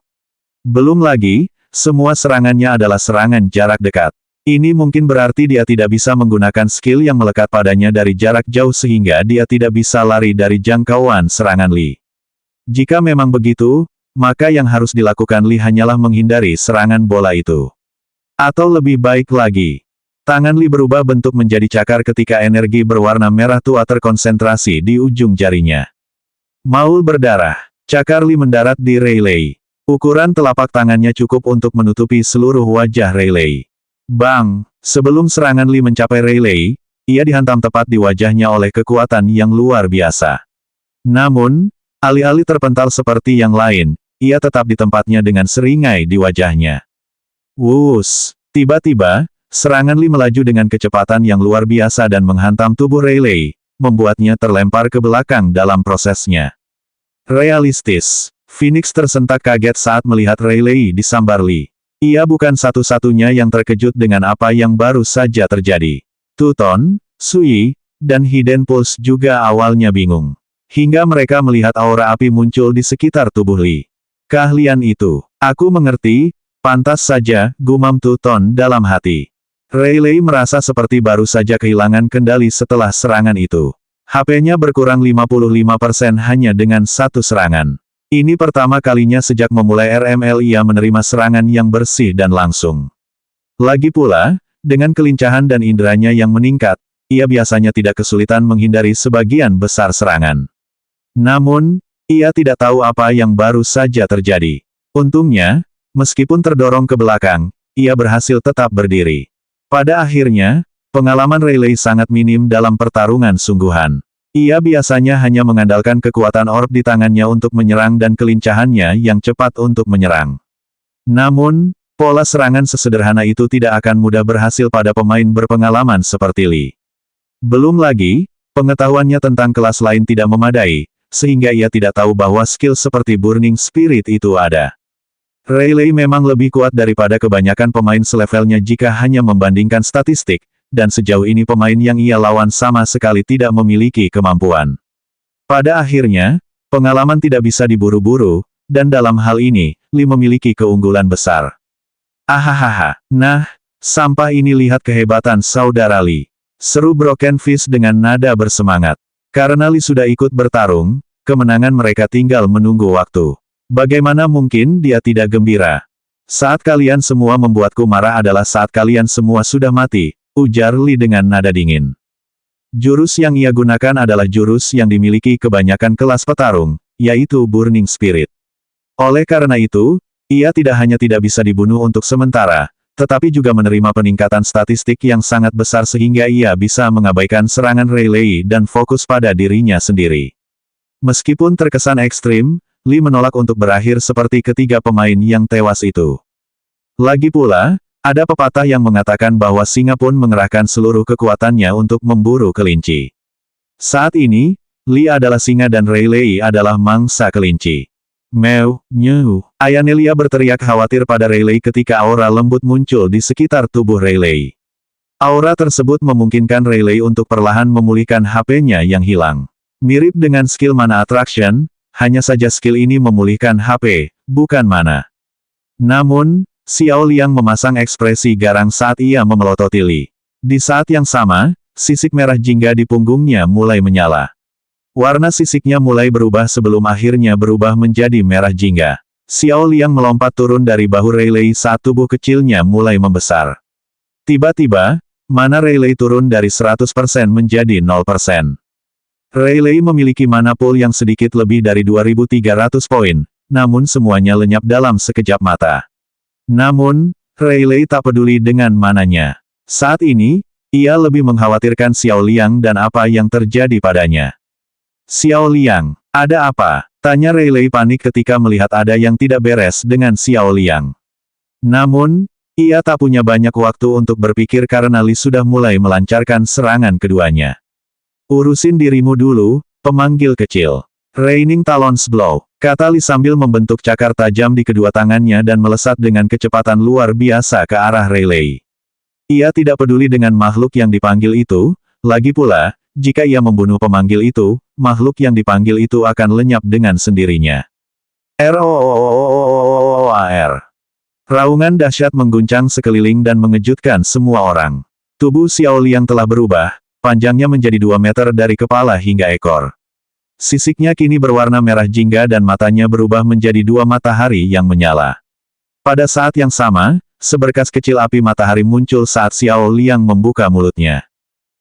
Belum lagi, semua serangannya adalah serangan jarak dekat. Ini mungkin berarti dia tidak bisa menggunakan skill yang melekat padanya dari jarak jauh sehingga dia tidak bisa lari dari jangkauan serangan Lee. Jika memang begitu, maka yang harus dilakukan Lee hanyalah menghindari serangan bola itu. Atau lebih baik lagi, tangan Lee berubah bentuk menjadi cakar ketika energi berwarna merah tua terkonsentrasi di ujung jarinya. Maul berdarah, cakar Lee mendarat di Rayleigh. Ukuran telapak tangannya cukup untuk menutupi seluruh wajah Rayleigh. Bang! Sebelum serangan Lee mencapai Rayleigh, ia dihantam tepat di wajahnya oleh kekuatan yang luar biasa. Namun, alih-alih terpental seperti yang lain, ia tetap di tempatnya dengan seringai di wajahnya. Wuss! Tiba-tiba, serangan Lee melaju dengan kecepatan yang luar biasa dan menghantam tubuh Rayleigh, membuatnya terlempar ke belakang dalam prosesnya. Realistis. Phoenix tersentak kaget saat melihat Rayleigh disambar Lee. Ia bukan satu-satunya yang terkejut dengan apa yang baru saja terjadi. Tuton, Sui, dan Hidden Pulse juga awalnya bingung. Hingga mereka melihat aura api muncul di sekitar tubuh Lee. Keahlian itu, aku mengerti, pantas saja, gumam Tuton dalam hati. Rayleigh merasa seperti baru saja kehilangan kendali setelah serangan itu. HP-nya berkurang 55% hanya dengan satu serangan. Ini pertama kalinya sejak memulai RML ia menerima serangan yang bersih dan langsung. Lagi pula, dengan kelincahan dan inderanya yang meningkat, ia biasanya tidak kesulitan menghindari sebagian besar serangan. Namun, ia tidak tahu apa yang baru saja terjadi. Untungnya, meskipun terdorong ke belakang, ia berhasil tetap berdiri. Pada akhirnya, pengalaman Rayleigh sangat minim dalam pertarungan sungguhan. Ia biasanya hanya mengandalkan kekuatan orb di tangannya untuk menyerang dan kelincahannya yang cepat untuk menyerang. Namun, pola serangan sesederhana itu tidak akan mudah berhasil pada pemain berpengalaman seperti Lee. Belum lagi, pengetahuannya tentang kelas lain tidak memadai, sehingga ia tidak tahu bahwa skill seperti Burning Spirit itu ada. Rayleigh memang lebih kuat daripada kebanyakan pemain selevelnya jika hanya membandingkan statistik, dan sejauh ini pemain yang ia lawan sama sekali tidak memiliki kemampuan. Pada akhirnya, pengalaman tidak bisa diburu-buru, dan dalam hal ini, Lee memiliki keunggulan besar. Ahahaha, nah, sampai ini lihat kehebatan saudara Lee. Seru Broken Fist dengan nada bersemangat. Karena Lee sudah ikut bertarung, kemenangan mereka tinggal menunggu waktu. Bagaimana mungkin dia tidak gembira? Saat kalian semua membuatku marah adalah saat kalian semua sudah mati, ujar Lee dengan nada dingin. Jurus yang ia gunakan adalah jurus yang dimiliki kebanyakan kelas petarung, yaitu Burning Spirit. Oleh karena itu, ia tidak hanya tidak bisa dibunuh untuk sementara, tetapi juga menerima peningkatan statistik yang sangat besar sehingga ia bisa mengabaikan serangan Rayleigh dan fokus pada dirinya sendiri. Meskipun terkesan ekstrim, Lee menolak untuk berakhir seperti ketiga pemain yang tewas itu. Lagi pula, ada pepatah yang mengatakan bahwa singa pun mengerahkan seluruh kekuatannya untuk memburu kelinci. Saat ini, Lee adalah singa dan Rayleigh adalah mangsa kelinci. Meow, nyew. Ayanelia berteriak khawatir pada Rayleigh ketika aura lembut muncul di sekitar tubuh Rayleigh. Aura tersebut memungkinkan Rayleigh untuk perlahan memulihkan HP-nya yang hilang. Mirip dengan skill Mana Attraction, hanya saja skill ini memulihkan HP, bukan mana. Namun, Xiao Liang memasang ekspresi garang saat ia memelototi Lee. Di saat yang sama, sisik merah jingga di punggungnya mulai menyala. Warna sisiknya mulai berubah sebelum akhirnya berubah menjadi merah jingga. Xiao Liang melompat turun dari bahu Rayleigh saat tubuh kecilnya mulai membesar. Tiba-tiba, mana Rayleigh turun dari 100% menjadi 0%. Rayleigh memiliki mana pool yang sedikit lebih dari 2.300 poin, namun semuanya lenyap dalam sekejap mata. Namun, Rayleigh tak peduli dengan mananya. Saat ini, ia lebih mengkhawatirkan Xiao Liang dan apa yang terjadi padanya. Xiao Liang, ada apa? Tanya Rayleigh panik ketika melihat ada yang tidak beres dengan Xiao Liang. Namun, ia tak punya banyak waktu untuk berpikir karena Lee sudah mulai melancarkan serangan keduanya. Urusin dirimu dulu, pemanggil kecil. Raining Talons Blow, kata Lee sambil membentuk cakar tajam di kedua tangannya dan melesat dengan kecepatan luar biasa ke arah Rayleigh. Ia tidak peduli dengan makhluk yang dipanggil itu, lagi pula, jika ia membunuh pemanggil itu, makhluk yang dipanggil itu akan lenyap dengan sendirinya. R.O.O.O.O.O.O.A.R. Raungan dahsyat mengguncang sekeliling dan mengejutkan semua orang. Tubuh Xiao Liang telah berubah, panjangnya menjadi 2 meter dari kepala hingga ekor. Sisiknya kini berwarna merah jingga dan matanya berubah menjadi 2 matahari yang menyala. Pada saat yang sama, seberkas kecil api matahari muncul saat Xiao Liang membuka mulutnya.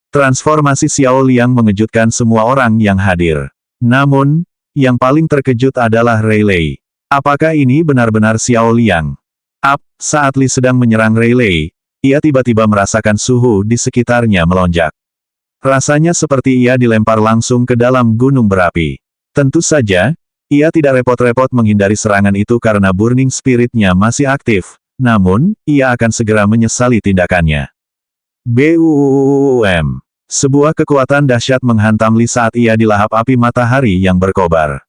Transformasi Xiao Liang mengejutkan semua orang yang hadir. Namun, yang paling terkejut adalah Rayleigh. Apakah ini benar-benar Xiao Liang? Saat Lee sedang menyerang Rayleigh, ia tiba-tiba merasakan suhu di sekitarnya melonjak. Rasanya seperti ia dilempar langsung ke dalam gunung berapi. Tentu saja, ia tidak repot-repot menghindari serangan itu karena Burning Spirit-nya masih aktif, namun, ia akan segera menyesali tindakannya. BUUUM. Sebuah kekuatan dahsyat menghantam Li saat ia dilahap api matahari yang berkobar.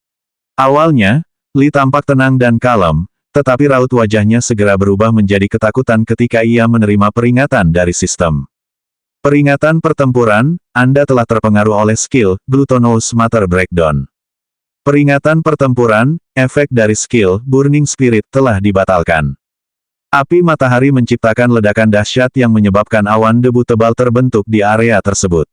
Awalnya, Li tampak tenang dan kalem, tetapi raut wajahnya segera berubah menjadi ketakutan ketika ia menerima peringatan dari sistem. Peringatan pertempuran, Anda telah terpengaruh oleh skill, Glutonous Matter Breakdown. Peringatan pertempuran, efek dari skill, Burning Spirit telah dibatalkan. Api matahari menciptakan ledakan dahsyat yang menyebabkan awan debu tebal terbentuk di area tersebut.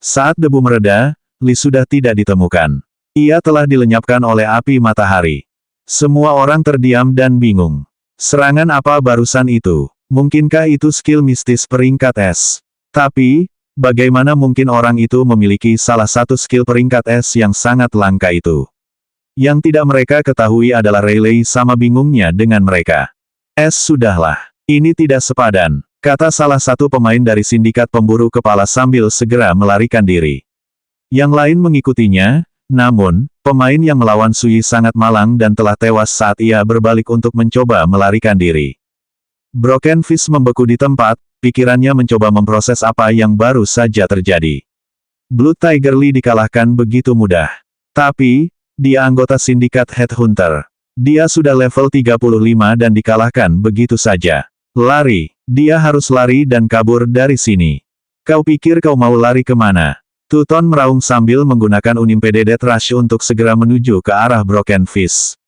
Saat debu mereda, Li sudah tidak ditemukan. Ia telah dilenyapkan oleh api matahari. Semua orang terdiam dan bingung. Serangan apa barusan itu? Mungkinkah itu skill mistis peringkat S? Tapi, bagaimana mungkin orang itu memiliki salah satu skill peringkat S yang sangat langka itu? Yang tidak mereka ketahui adalah Rayleigh sama bingungnya dengan mereka. Sudahlah. Ini tidak sepadan, kata salah satu pemain dari sindikat pemburu kepala sambil segera melarikan diri. Yang lain mengikutinya, namun, pemain yang melawan Sui sangat malang dan telah tewas saat ia berbalik untuk mencoba melarikan diri. Broken Fist membeku di tempat, pikirannya mencoba memproses apa yang baru saja terjadi. Blood Tiger Li dikalahkan begitu mudah. Tapi, dia anggota sindikat Headhunter. Dia sudah level 35 dan dikalahkan begitu saja. Lari. Dia harus lari dan kabur dari sini. Kau pikir kau mau lari kemana? Tuton meraung sambil menggunakan Unimpeded Rush untuk segera menuju ke arah Broken Fist.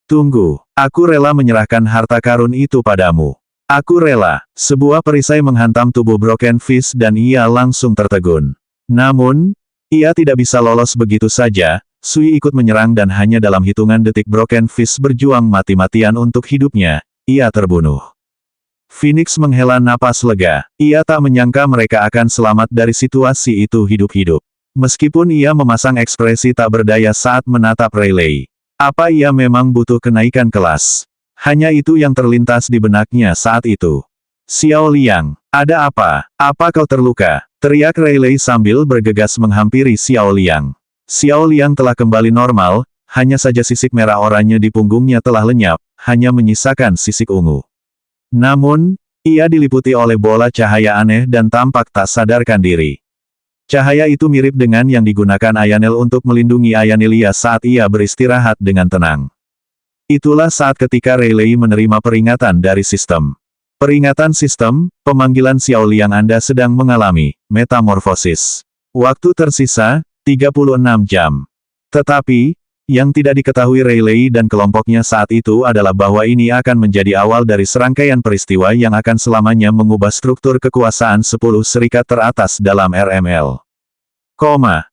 Tunggu. Aku rela menyerahkan harta karun itu padamu. Aku rela. Sebuah perisai menghantam tubuh Broken Fist dan ia langsung tertegun. Namun, ia tidak bisa lolos begitu saja. Sui ikut menyerang dan hanya dalam hitungan detik Broken Fist berjuang mati-matian untuk hidupnya, ia terbunuh. Phoenix menghela napas lega. Ia tak menyangka mereka akan selamat dari situasi itu hidup-hidup. Meskipun ia memasang ekspresi tak berdaya saat menatap Rayleigh. Apa ia memang butuh kenaikan kelas? Hanya itu yang terlintas di benaknya saat itu. Xiao Liang, ada apa? Apa kau terluka? Teriak Rayleigh sambil bergegas menghampiri Xiao Liang. Xiao Liang telah kembali normal, hanya saja sisik merah oranye di punggungnya telah lenyap, hanya menyisakan sisik ungu. Namun, ia diliputi oleh bola cahaya aneh dan tampak tak sadarkan diri. Cahaya itu mirip dengan yang digunakan Ayanel untuk melindungi Ayanelia saat ia beristirahat dengan tenang. Itulah saat ketika Rayleigh menerima peringatan dari sistem. Peringatan sistem, pemanggilan Xiao Liang Anda sedang mengalami metamorfosis. Waktu tersisa 36 jam. Tetapi, yang tidak diketahui Rayleigh dan kelompoknya saat itu adalah bahwa ini akan menjadi awal dari serangkaian peristiwa yang akan selamanya mengubah struktur kekuasaan 10 serikat teratas dalam RML.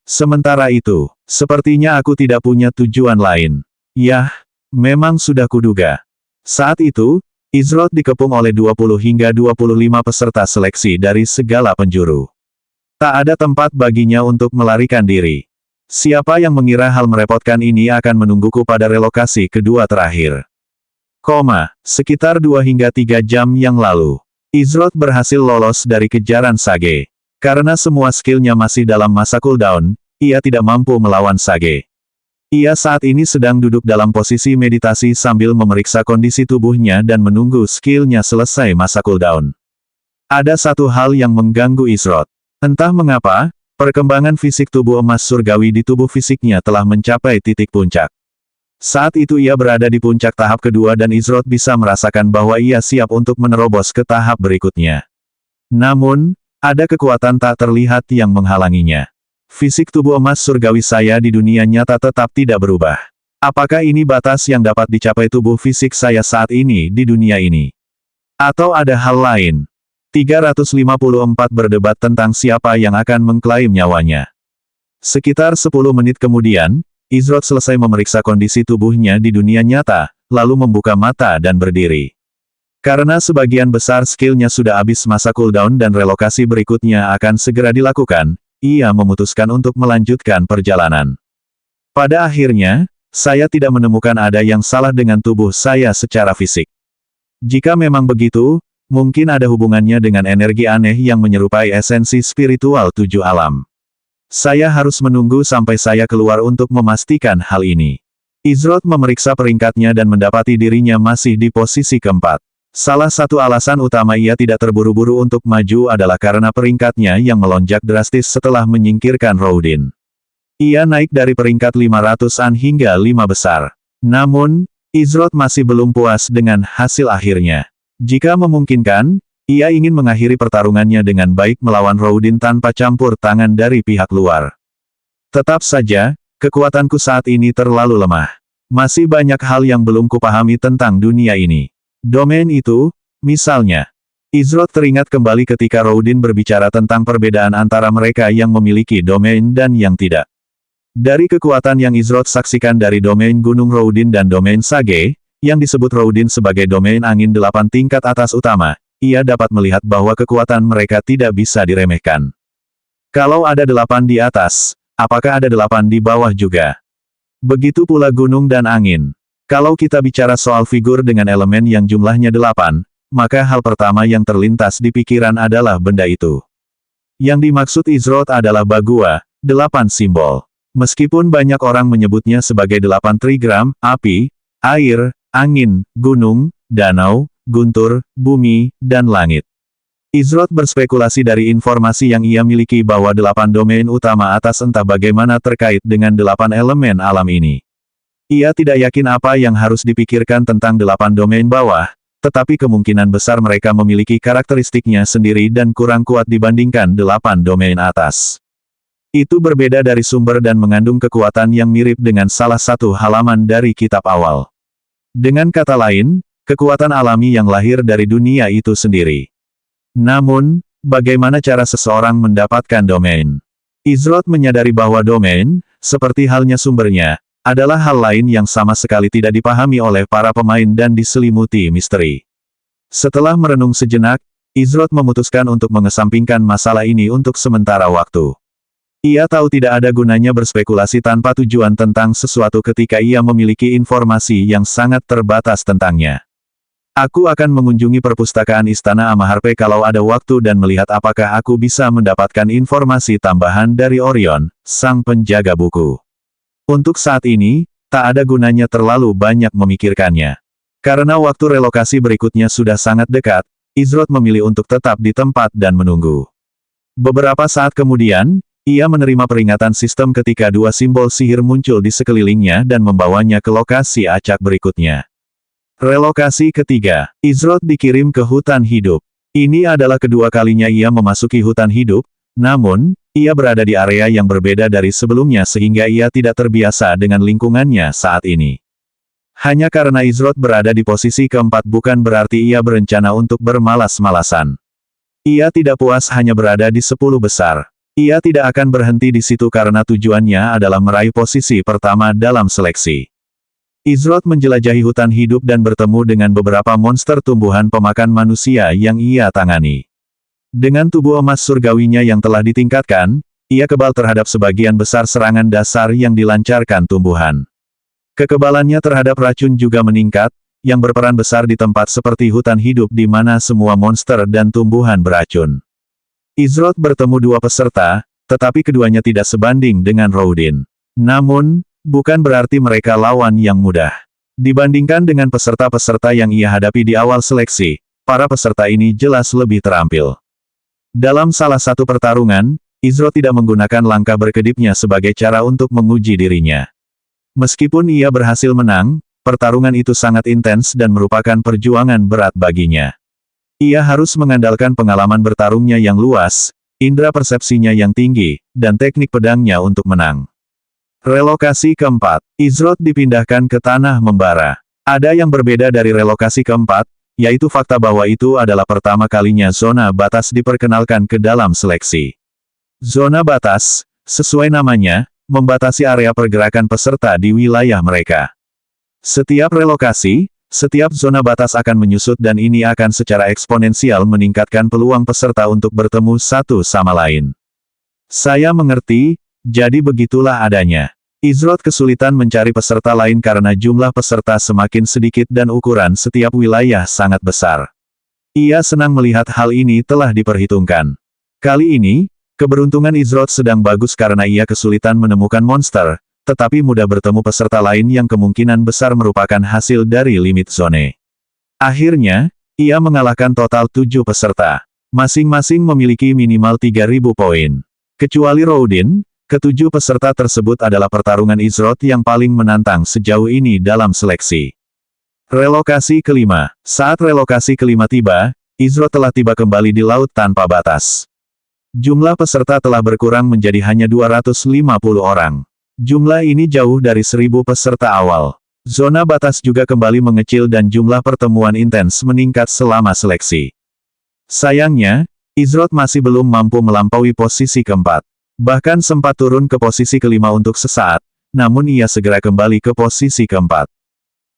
Sementara itu, sepertinya aku tidak punya tujuan lain. Yah, memang sudah kuduga. Saat itu, Izroth dikepung oleh 20 hingga 25 peserta seleksi dari segala penjuru. Tak ada tempat baginya untuk melarikan diri. Siapa yang mengira hal merepotkan ini akan menungguku pada relokasi kedua terakhir. Sekitar 2 hingga 3 jam yang lalu, Izroth berhasil lolos dari kejaran Sage. Karena semua skillnya masih dalam masa cooldown, ia tidak mampu melawan Sage. Ia saat ini sedang duduk dalam posisi meditasi sambil memeriksa kondisi tubuhnya dan menunggu skillnya selesai masa cooldown. Ada satu hal yang mengganggu Izroth. Entah mengapa, perkembangan fisik tubuh emas surgawi di tubuh fisiknya telah mencapai titik puncak. Saat itu ia berada di puncak tahap kedua dan Izroth bisa merasakan bahwa ia siap untuk menerobos ke tahap berikutnya. Namun, ada kekuatan tak terlihat yang menghalanginya. Fisik tubuh emas surgawi saya di dunia nyata tetap tidak berubah. Apakah ini batas yang dapat dicapai tubuh fisik saya saat ini di dunia ini? Atau ada hal lain? 354 berdebat tentang siapa yang akan mengklaim nyawanya. Sekitar 10 menit kemudian, Izroth selesai memeriksa kondisi tubuhnya di dunia nyata, lalu membuka mata dan berdiri. Karena sebagian besar skillnya sudah habis masa cooldown dan relokasi berikutnya akan segera dilakukan, ia memutuskan untuk melanjutkan perjalanan. Pada akhirnya, saya tidak menemukan ada yang salah dengan tubuh saya secara fisik. Jika memang begitu, mungkin ada hubungannya dengan energi aneh yang menyerupai esensi spiritual 7 alam. Saya harus menunggu sampai saya keluar untuk memastikan hal ini. Izroth memeriksa peringkatnya dan mendapati dirinya masih di posisi keempat. Salah satu alasan utama ia tidak terburu-buru untuk maju adalah karena peringkatnya yang melonjak drastis setelah menyingkirkan Roudin. Ia naik dari peringkat 500-an hingga 5 besar. Namun, Izroth masih belum puas dengan hasil akhirnya. Jika memungkinkan, ia ingin mengakhiri pertarungannya dengan baik melawan Roudin tanpa campur tangan dari pihak luar. Tetap saja, kekuatanku saat ini terlalu lemah. Masih banyak hal yang belum kupahami tentang dunia ini. Domain itu, misalnya. Izroth teringat kembali ketika Roudin berbicara tentang perbedaan antara mereka yang memiliki domain dan yang tidak. Dari kekuatan yang Izroth saksikan dari domain Gunung Roudin dan domain Sage, yang disebut Roudin sebagai domain angin 8 tingkat atas utama, ia dapat melihat bahwa kekuatan mereka tidak bisa diremehkan. Kalau ada 8 di atas, apakah ada 8 di bawah juga? Begitu pula gunung dan angin. Kalau kita bicara soal figur dengan elemen yang jumlahnya 8, maka hal pertama yang terlintas di pikiran adalah benda itu. Yang dimaksud Izroth adalah Bagua, 8 simbol. Meskipun banyak orang menyebutnya sebagai 8 trigram, api, air, angin, gunung, danau, guntur, bumi, dan langit. Izroth berspekulasi dari informasi yang ia miliki bahwa 8 domain utama atas entah bagaimana terkait dengan 8 elemen alam ini. Ia tidak yakin apa yang harus dipikirkan tentang 8 domain bawah, tetapi kemungkinan besar mereka memiliki karakteristiknya sendiri dan kurang kuat dibandingkan 8 domain atas. Itu berbeda dari sumber dan mengandung kekuatan yang mirip dengan salah satu halaman dari kitab awal. Dengan kata lain, kekuatan alami yang lahir dari dunia itu sendiri. Namun, bagaimana cara seseorang mendapatkan domain? Izroth menyadari bahwa domain, seperti halnya sumbernya, adalah hal lain yang sama sekali tidak dipahami oleh para pemain dan diselimuti misteri. Setelah merenung sejenak, Izroth memutuskan untuk mengesampingkan masalah ini untuk sementara waktu. Ia tahu tidak ada gunanya berspekulasi tanpa tujuan tentang sesuatu ketika ia memiliki informasi yang sangat terbatas tentangnya. Aku akan mengunjungi perpustakaan Istana Amaharpe kalau ada waktu dan melihat apakah aku bisa mendapatkan informasi tambahan dari Orion, sang penjaga buku. Untuk saat ini, tak ada gunanya terlalu banyak memikirkannya. Karena waktu relokasi berikutnya sudah sangat dekat, Izroth memilih untuk tetap di tempat dan menunggu. Beberapa saat kemudian, ia menerima peringatan sistem ketika 2 simbol sihir muncul di sekelilingnya dan membawanya ke lokasi acak berikutnya. Relokasi ketiga, Izroth dikirim ke hutan hidup. Ini adalah kedua kalinya ia memasuki hutan hidup, namun, ia berada di area yang berbeda dari sebelumnya sehingga ia tidak terbiasa dengan lingkungannya saat ini. Hanya karena Izroth berada di posisi keempat bukan berarti ia berencana untuk bermalas-malasan. Ia tidak puas hanya berada di 10 besar. Ia tidak akan berhenti di situ karena tujuannya adalah meraih posisi pertama dalam seleksi. Izroth menjelajahi hutan hidup dan bertemu dengan beberapa monster tumbuhan pemakan manusia yang ia tangani. Dengan tubuh emas surgawinya yang telah ditingkatkan, ia kebal terhadap sebagian besar serangan dasar yang dilancarkan tumbuhan. Kekebalannya terhadap racun juga meningkat, yang berperan besar di tempat seperti hutan hidup di mana semua monster dan tumbuhan beracun. Izroth bertemu 2 peserta, tetapi keduanya tidak sebanding dengan Roudin. Namun, bukan berarti mereka lawan yang mudah. Dibandingkan dengan peserta-peserta yang ia hadapi di awal seleksi, para peserta ini jelas lebih terampil. Dalam salah satu pertarungan, Izroth tidak menggunakan langkah berkedipnya sebagai cara untuk menguji dirinya. Meskipun ia berhasil menang, pertarungan itu sangat intens dan merupakan perjuangan berat baginya. Ia harus mengandalkan pengalaman bertarungnya yang luas, indera persepsinya yang tinggi, dan teknik pedangnya untuk menang. Relokasi keempat, Izroth dipindahkan ke Tanah Membara. Ada yang berbeda dari relokasi keempat, yaitu fakta bahwa itu adalah pertama kalinya zona batas diperkenalkan ke dalam seleksi. Zona batas, sesuai namanya, membatasi area pergerakan peserta di wilayah mereka. Setiap relokasi, setiap zona batas akan menyusut dan ini akan secara eksponensial meningkatkan peluang peserta untuk bertemu satu sama lain. Saya mengerti, jadi begitulah adanya. Izroth kesulitan mencari peserta lain karena jumlah peserta semakin sedikit dan ukuran setiap wilayah sangat besar. Ia senang melihat hal ini telah diperhitungkan. Kali ini, keberuntungan Izroth sedang bagus karena ia kesulitan menemukan monster, tetapi mudah bertemu peserta lain yang kemungkinan besar merupakan hasil dari limit zone. Akhirnya, ia mengalahkan total 7 peserta. Masing-masing memiliki minimal 3.000 poin. Kecuali Roudin, ketujuh peserta tersebut adalah pertarungan Izrot yang paling menantang sejauh ini dalam seleksi. Relokasi kelima. Saat relokasi kelima tiba, Izrot telah tiba kembali di Laut Tanpa Batas. Jumlah peserta telah berkurang menjadi hanya 250 orang. Jumlah ini jauh dari 1.000 peserta awal. Zona batas juga kembali mengecil dan jumlah pertemuan intens meningkat selama seleksi. Sayangnya, Izrot masih belum mampu melampaui posisi keempat. Bahkan sempat turun ke posisi kelima untuk sesaat, namun ia segera kembali ke posisi keempat.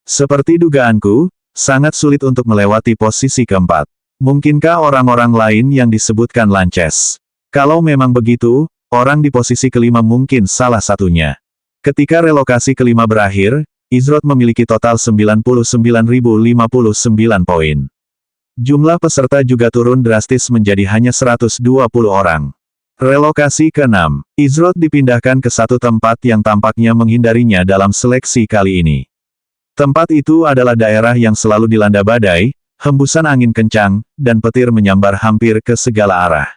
Seperti dugaanku, sangat sulit untuk melewati posisi keempat. Mungkinkah orang-orang lain yang disebutkan Lances? Kalau memang begitu, orang di posisi kelima mungkin salah satunya. Ketika relokasi kelima berakhir, Izrot memiliki total 99.059 poin. Jumlah peserta juga turun drastis menjadi hanya 120 orang. Relokasi ke-6. Izrot dipindahkan ke satu tempat yang tampaknya menghindarinya dalam seleksi kali ini. Tempat itu adalah daerah yang selalu dilanda badai, hembusan angin kencang, dan petir menyambar hampir ke segala arah.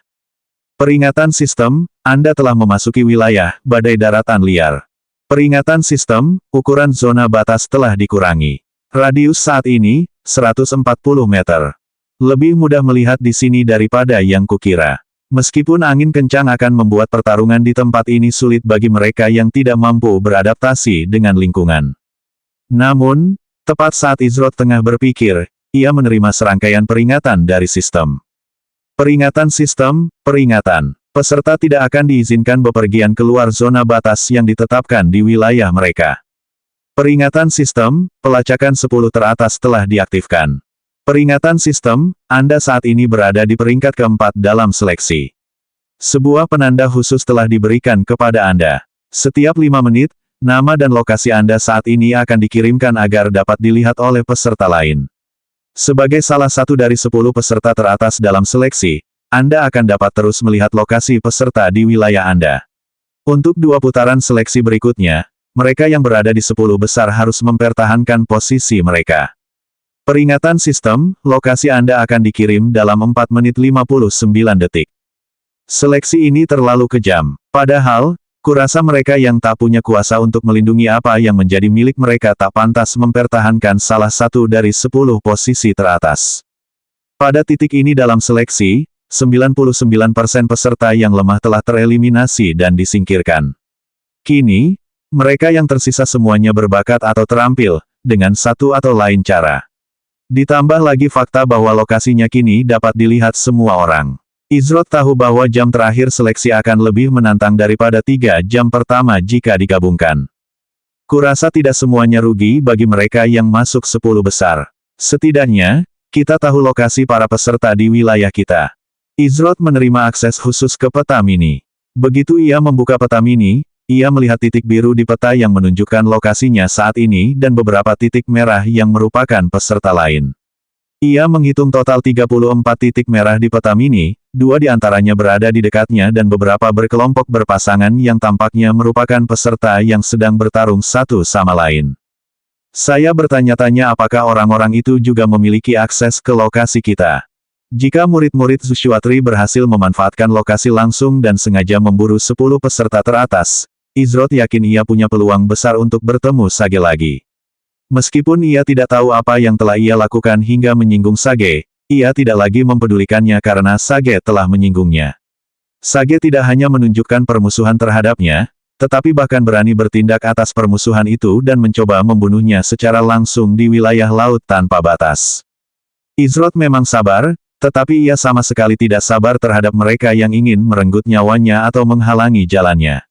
Peringatan sistem, Anda telah memasuki wilayah badai daratan liar. Peringatan sistem, ukuran zona batas telah dikurangi. Radius saat ini, 140 meter. Lebih mudah melihat di sini daripada yang kukira. Meskipun angin kencang akan membuat pertarungan di tempat ini sulit bagi mereka yang tidak mampu beradaptasi dengan lingkungan. Namun, tepat saat Izrot tengah berpikir, ia menerima serangkaian peringatan dari sistem. Peringatan sistem, peringatan. Peserta tidak akan diizinkan bepergian keluar zona batas yang ditetapkan di wilayah mereka. Peringatan sistem, pelacakan 10 teratas telah diaktifkan. Peringatan sistem, Anda saat ini berada di peringkat keempat dalam seleksi. Sebuah penanda khusus telah diberikan kepada Anda. Setiap 5 menit, nama dan lokasi Anda saat ini akan dikirimkan agar dapat dilihat oleh peserta lain. Sebagai salah satu dari 10 peserta teratas dalam seleksi, Anda akan dapat terus melihat lokasi peserta di wilayah Anda. Untuk 2 putaran seleksi berikutnya, mereka yang berada di 10 besar harus mempertahankan posisi mereka. Peringatan sistem, lokasi Anda akan dikirim dalam 4 menit 59 detik. Seleksi ini terlalu kejam. Padahal, kurasa mereka yang tak punya kuasa untuk melindungi apa yang menjadi milik mereka tak pantas mempertahankan salah satu dari 10 posisi teratas. Pada titik ini dalam seleksi, 99% peserta yang lemah telah tereliminasi dan disingkirkan. Kini, mereka yang tersisa semuanya berbakat atau terampil, dengan satu atau lain cara. Ditambah lagi fakta bahwa lokasinya kini dapat dilihat semua orang. Izrot tahu bahwa jam terakhir seleksi akan lebih menantang daripada 3 jam pertama jika digabungkan. Kurasa tidak semuanya rugi bagi mereka yang masuk 10 besar. Setidaknya, kita tahu lokasi para peserta di wilayah kita. Izrot menerima akses khusus ke peta mini. Begitu ia membuka peta mini, ia melihat titik biru di peta yang menunjukkan lokasinya saat ini dan beberapa titik merah yang merupakan peserta lain. Ia menghitung total 34 titik merah di peta mini, 2 di antaranya berada di dekatnya dan beberapa berkelompok berpasangan yang tampaknya merupakan peserta yang sedang bertarung satu sama lain. Saya bertanya-tanya apakah orang-orang itu juga memiliki akses ke lokasi kita. Jika murid-murid Zushwatri berhasil memanfaatkan lokasi langsung dan sengaja memburu 10 peserta teratas, Izrot yakin ia punya peluang besar untuk bertemu Sage lagi. Meskipun ia tidak tahu apa yang telah ia lakukan hingga menyinggung Sage, ia tidak lagi mempedulikannya karena Sage telah menyinggungnya. Sage tidak hanya menunjukkan permusuhan terhadapnya, tetapi bahkan berani bertindak atas permusuhan itu dan mencoba membunuhnya secara langsung di wilayah Laut Tanpa Batas. Izrot memang sabar, tetapi ia sama sekali tidak sabar terhadap mereka yang ingin merenggut nyawanya atau menghalangi jalannya.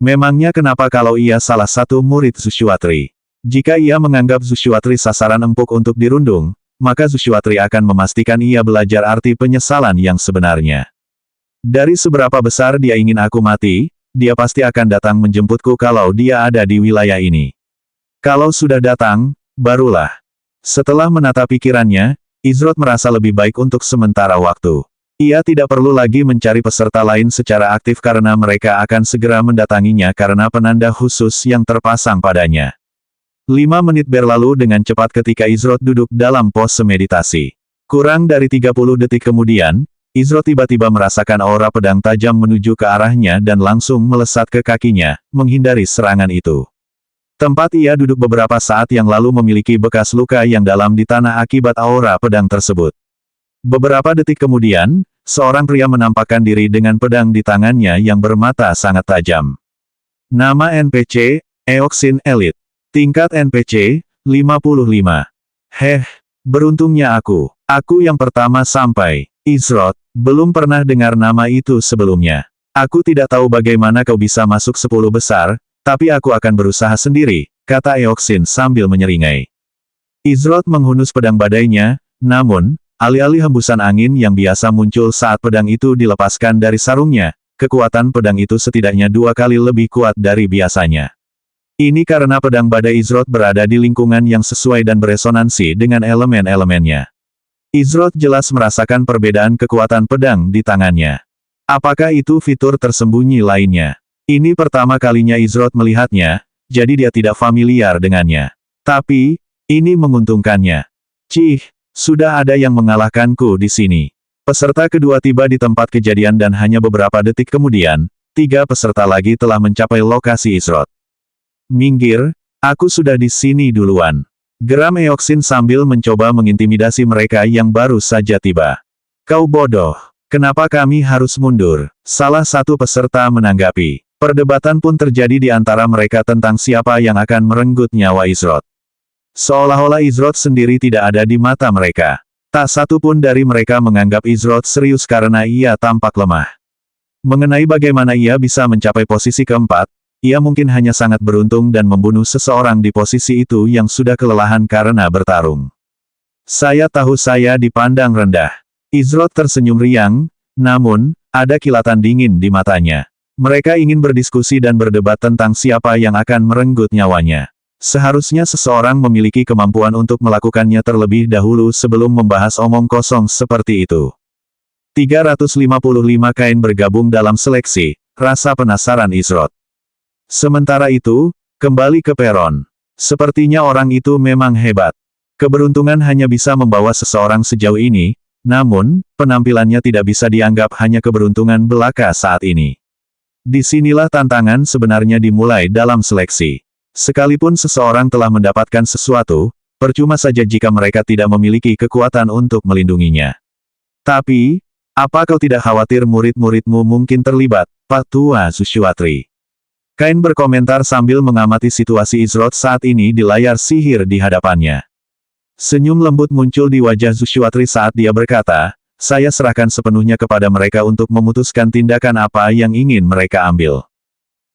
Memangnya kenapa kalau ia salah satu murid Zushwatri? Jika ia menganggap Zushwatri sasaran empuk untuk dirundung, maka Zushwatri akan memastikan ia belajar arti penyesalan yang sebenarnya. Dari seberapa besar dia ingin aku mati, dia pasti akan datang menjemputku kalau dia ada di wilayah ini. Kalau sudah datang, barulah. Setelah menata pikirannya, Izrot merasa lebih baik untuk sementara waktu. Ia tidak perlu lagi mencari peserta lain secara aktif karena mereka akan segera mendatanginya karena penanda khusus yang terpasang padanya. 5 menit berlalu dengan cepat ketika Izrot duduk dalam pose meditasi. Kurang dari 30 detik kemudian, Izro tiba-tiba merasakan aura pedang tajam menuju ke arahnya dan langsung melesat ke kakinya, menghindari serangan itu. Tempat ia duduk beberapa saat yang lalu memiliki bekas luka yang dalam di tanah akibat aura pedang tersebut. Beberapa detik kemudian, seorang pria menampakkan diri dengan pedang di tangannya yang bermata sangat tajam. Nama NPC, Eoxin Elite. Tingkat NPC, 55. Heh, beruntungnya aku. Aku yang pertama sampai. Izrod, belum pernah dengar nama itu sebelumnya. Aku tidak tahu bagaimana kau bisa masuk 10 besar, tapi aku akan berusaha sendiri, kata Eoxin sambil menyeringai. Izrod menghunus pedang badainya, namun, alih-alih hembusan angin yang biasa muncul saat pedang itu dilepaskan dari sarungnya, kekuatan pedang itu setidaknya 2 kali lebih kuat dari biasanya. Ini karena pedang badai Izrod berada di lingkungan yang sesuai dan beresonansi dengan elemen-elemennya. Izrod jelas merasakan perbedaan kekuatan pedang di tangannya. Apakah itu fitur tersembunyi lainnya? Ini pertama kalinya Izrod melihatnya, jadi dia tidak familiar dengannya. Tapi, ini menguntungkannya. Cih, sudah ada yang mengalahkanku di sini. Peserta kedua tiba di tempat kejadian dan hanya beberapa detik kemudian, 3 peserta lagi telah mencapai lokasi Izrod. Minggir, aku sudah di sini duluan. Geram Eoxin sambil mencoba mengintimidasi mereka yang baru saja tiba. Kau bodoh. Kenapa kami harus mundur? Salah satu peserta menanggapi. Perdebatan pun terjadi di antara mereka tentang siapa yang akan merenggut nyawa Izrod. Seolah-olah Izrod sendiri tidak ada di mata mereka. Tak satu pun dari mereka menganggap Izrod serius karena ia tampak lemah. Mengenai bagaimana ia bisa mencapai posisi keempat, ia mungkin hanya sangat beruntung dan membunuh seseorang di posisi itu yang sudah kelelahan karena bertarung. Saya tahu saya dipandang rendah. Izrod tersenyum riang, namun, ada kilatan dingin di matanya. Mereka ingin berdiskusi dan berdebat tentang siapa yang akan merenggut nyawanya. Seharusnya seseorang memiliki kemampuan untuk melakukannya terlebih dahulu sebelum membahas omong kosong seperti itu. 355 kain bergabung dalam seleksi, rasa penasaran Izrod. Sementara itu, kembali ke peron. Sepertinya orang itu memang hebat. Keberuntungan hanya bisa membawa seseorang sejauh ini, namun, penampilannya tidak bisa dianggap hanya keberuntungan belaka saat ini. Disinilah tantangan sebenarnya dimulai dalam seleksi. Sekalipun seseorang telah mendapatkan sesuatu, percuma saja jika mereka tidak memiliki kekuatan untuk melindunginya. Tapi, apa kau tidak khawatir murid-muridmu mungkin terlibat, Pak Tua Zushwatri? Kain berkomentar sambil mengamati situasi Izrod saat ini di layar sihir di hadapannya. Senyum lembut muncul di wajah Zushwatri saat dia berkata, saya serahkan sepenuhnya kepada mereka untuk memutuskan tindakan apa yang ingin mereka ambil.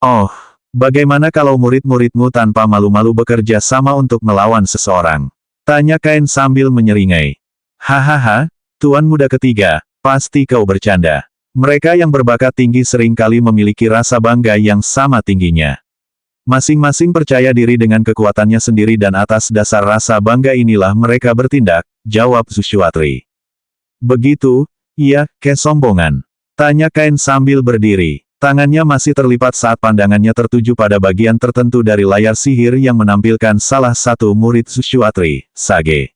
Oh, bagaimana kalau murid-muridmu tanpa malu-malu bekerja sama untuk melawan seseorang? Tanya Kain sambil menyeringai. Hahaha, Tuan Muda Ketiga, pasti kau bercanda. Mereka yang berbakat tinggi seringkali memiliki rasa bangga yang sama tingginya. Masing-masing percaya diri dengan kekuatannya sendiri dan atas dasar rasa bangga inilah mereka bertindak, jawab Zushwatri. Begitu, iya, kesombongan. Tanya Kain sambil berdiri. Tangannya masih terlipat saat pandangannya tertuju pada bagian tertentu dari layar sihir yang menampilkan salah satu murid Zushwatri, Sage.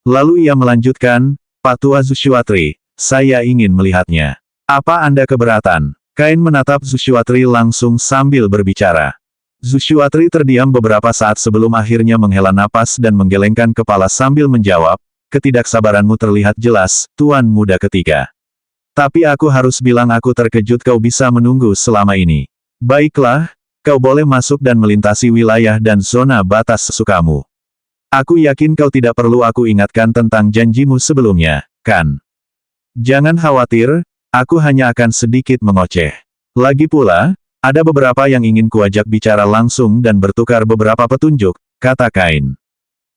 Lalu ia melanjutkan, Pak Tua Zushwatri, saya ingin melihatnya. Apa Anda keberatan? Kain menatap Zushwatri langsung sambil berbicara. Zushwatri terdiam beberapa saat sebelum akhirnya menghela napas dan menggelengkan kepala sambil menjawab, ketidaksabaranmu terlihat jelas, Tuan Muda Ketiga. Tapi aku harus bilang aku terkejut kau bisa menunggu selama ini. Baiklah, kau boleh masuk dan melintasi wilayah dan zona batas sesukamu. Aku yakin kau tidak perlu aku ingatkan tentang janjimu sebelumnya, kan? Jangan khawatir, aku hanya akan sedikit mengoceh. Lagi pula, ada beberapa yang ingin kuajak bicara langsung dan bertukar beberapa petunjuk, kata Kain.